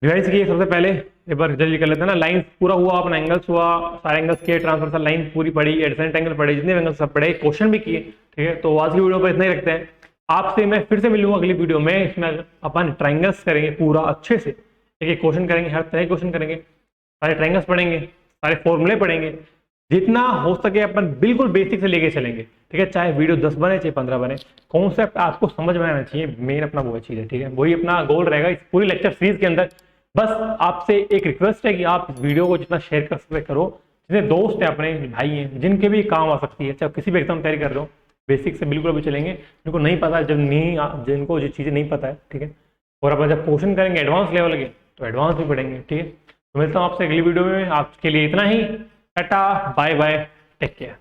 रिवाइज किए सबसे पहले, एक बार जल्दी कर लेते हैं ना। लाइंस पूरा हुआ, अपना एंगल्स हुआ, सारे एंगल्स के ट्रांसवर्सल लाइन पूरी पड़ी, एडसेंट एंगल पड़े, जितने एंगल्स सब पड़े, क्वेश्चन भी किए, ठीक है। तो आज की वीडियो पर इतना ही रखते हैं। आपसे मैं फिर से मिलूंगा अगली वीडियो में, इसमें अपन ट्राइंगल्स करेंगे पूरा अच्छे से, एक एक क्वेश्चन करेंगे, हर तरह के क्वेश्चन करेंगे, सारे ट्राइंगल्स पढ़ेंगे, सारे फॉर्मूले पढ़ेंगे, जितना हो सके अपन बिल्कुल बेसिक से लेके चलेंगे, ठीक है। चाहे वीडियो 10 बने चाहे 15 बने, कॉन्सेप्ट आपको समझ में आना चाहिए, मेन अपना वो चीज है, ठीक है। वही अपना गोल रहेगा इस पूरी लेक्चर सीरीज के अंदर। बस आपसे एक रिक्वेस्ट है कि आप इस वीडियो को जितना शेयर कर सकते करो, जितने दोस्त हैं अपने भाई हैं जिनके भी काम आ सकती है, चाहे किसी भी एग्जाम तैयारी कर रहे हो, बेसिक से बिल्कुल अभी चलेंगे। जिनको नहीं पता, जब नहीं, जिनको जो चीज़ें नहीं पता है, ठीक है, और अपन जब क्वेश्चन करेंगे एडवांस लेवल के, तो एडवांस भी पढ़ेंगे, ठीक है। तो मिलता हूँ आपसे अगली वीडियो में, आज के लिए इतना ही, tata bye bye, take care.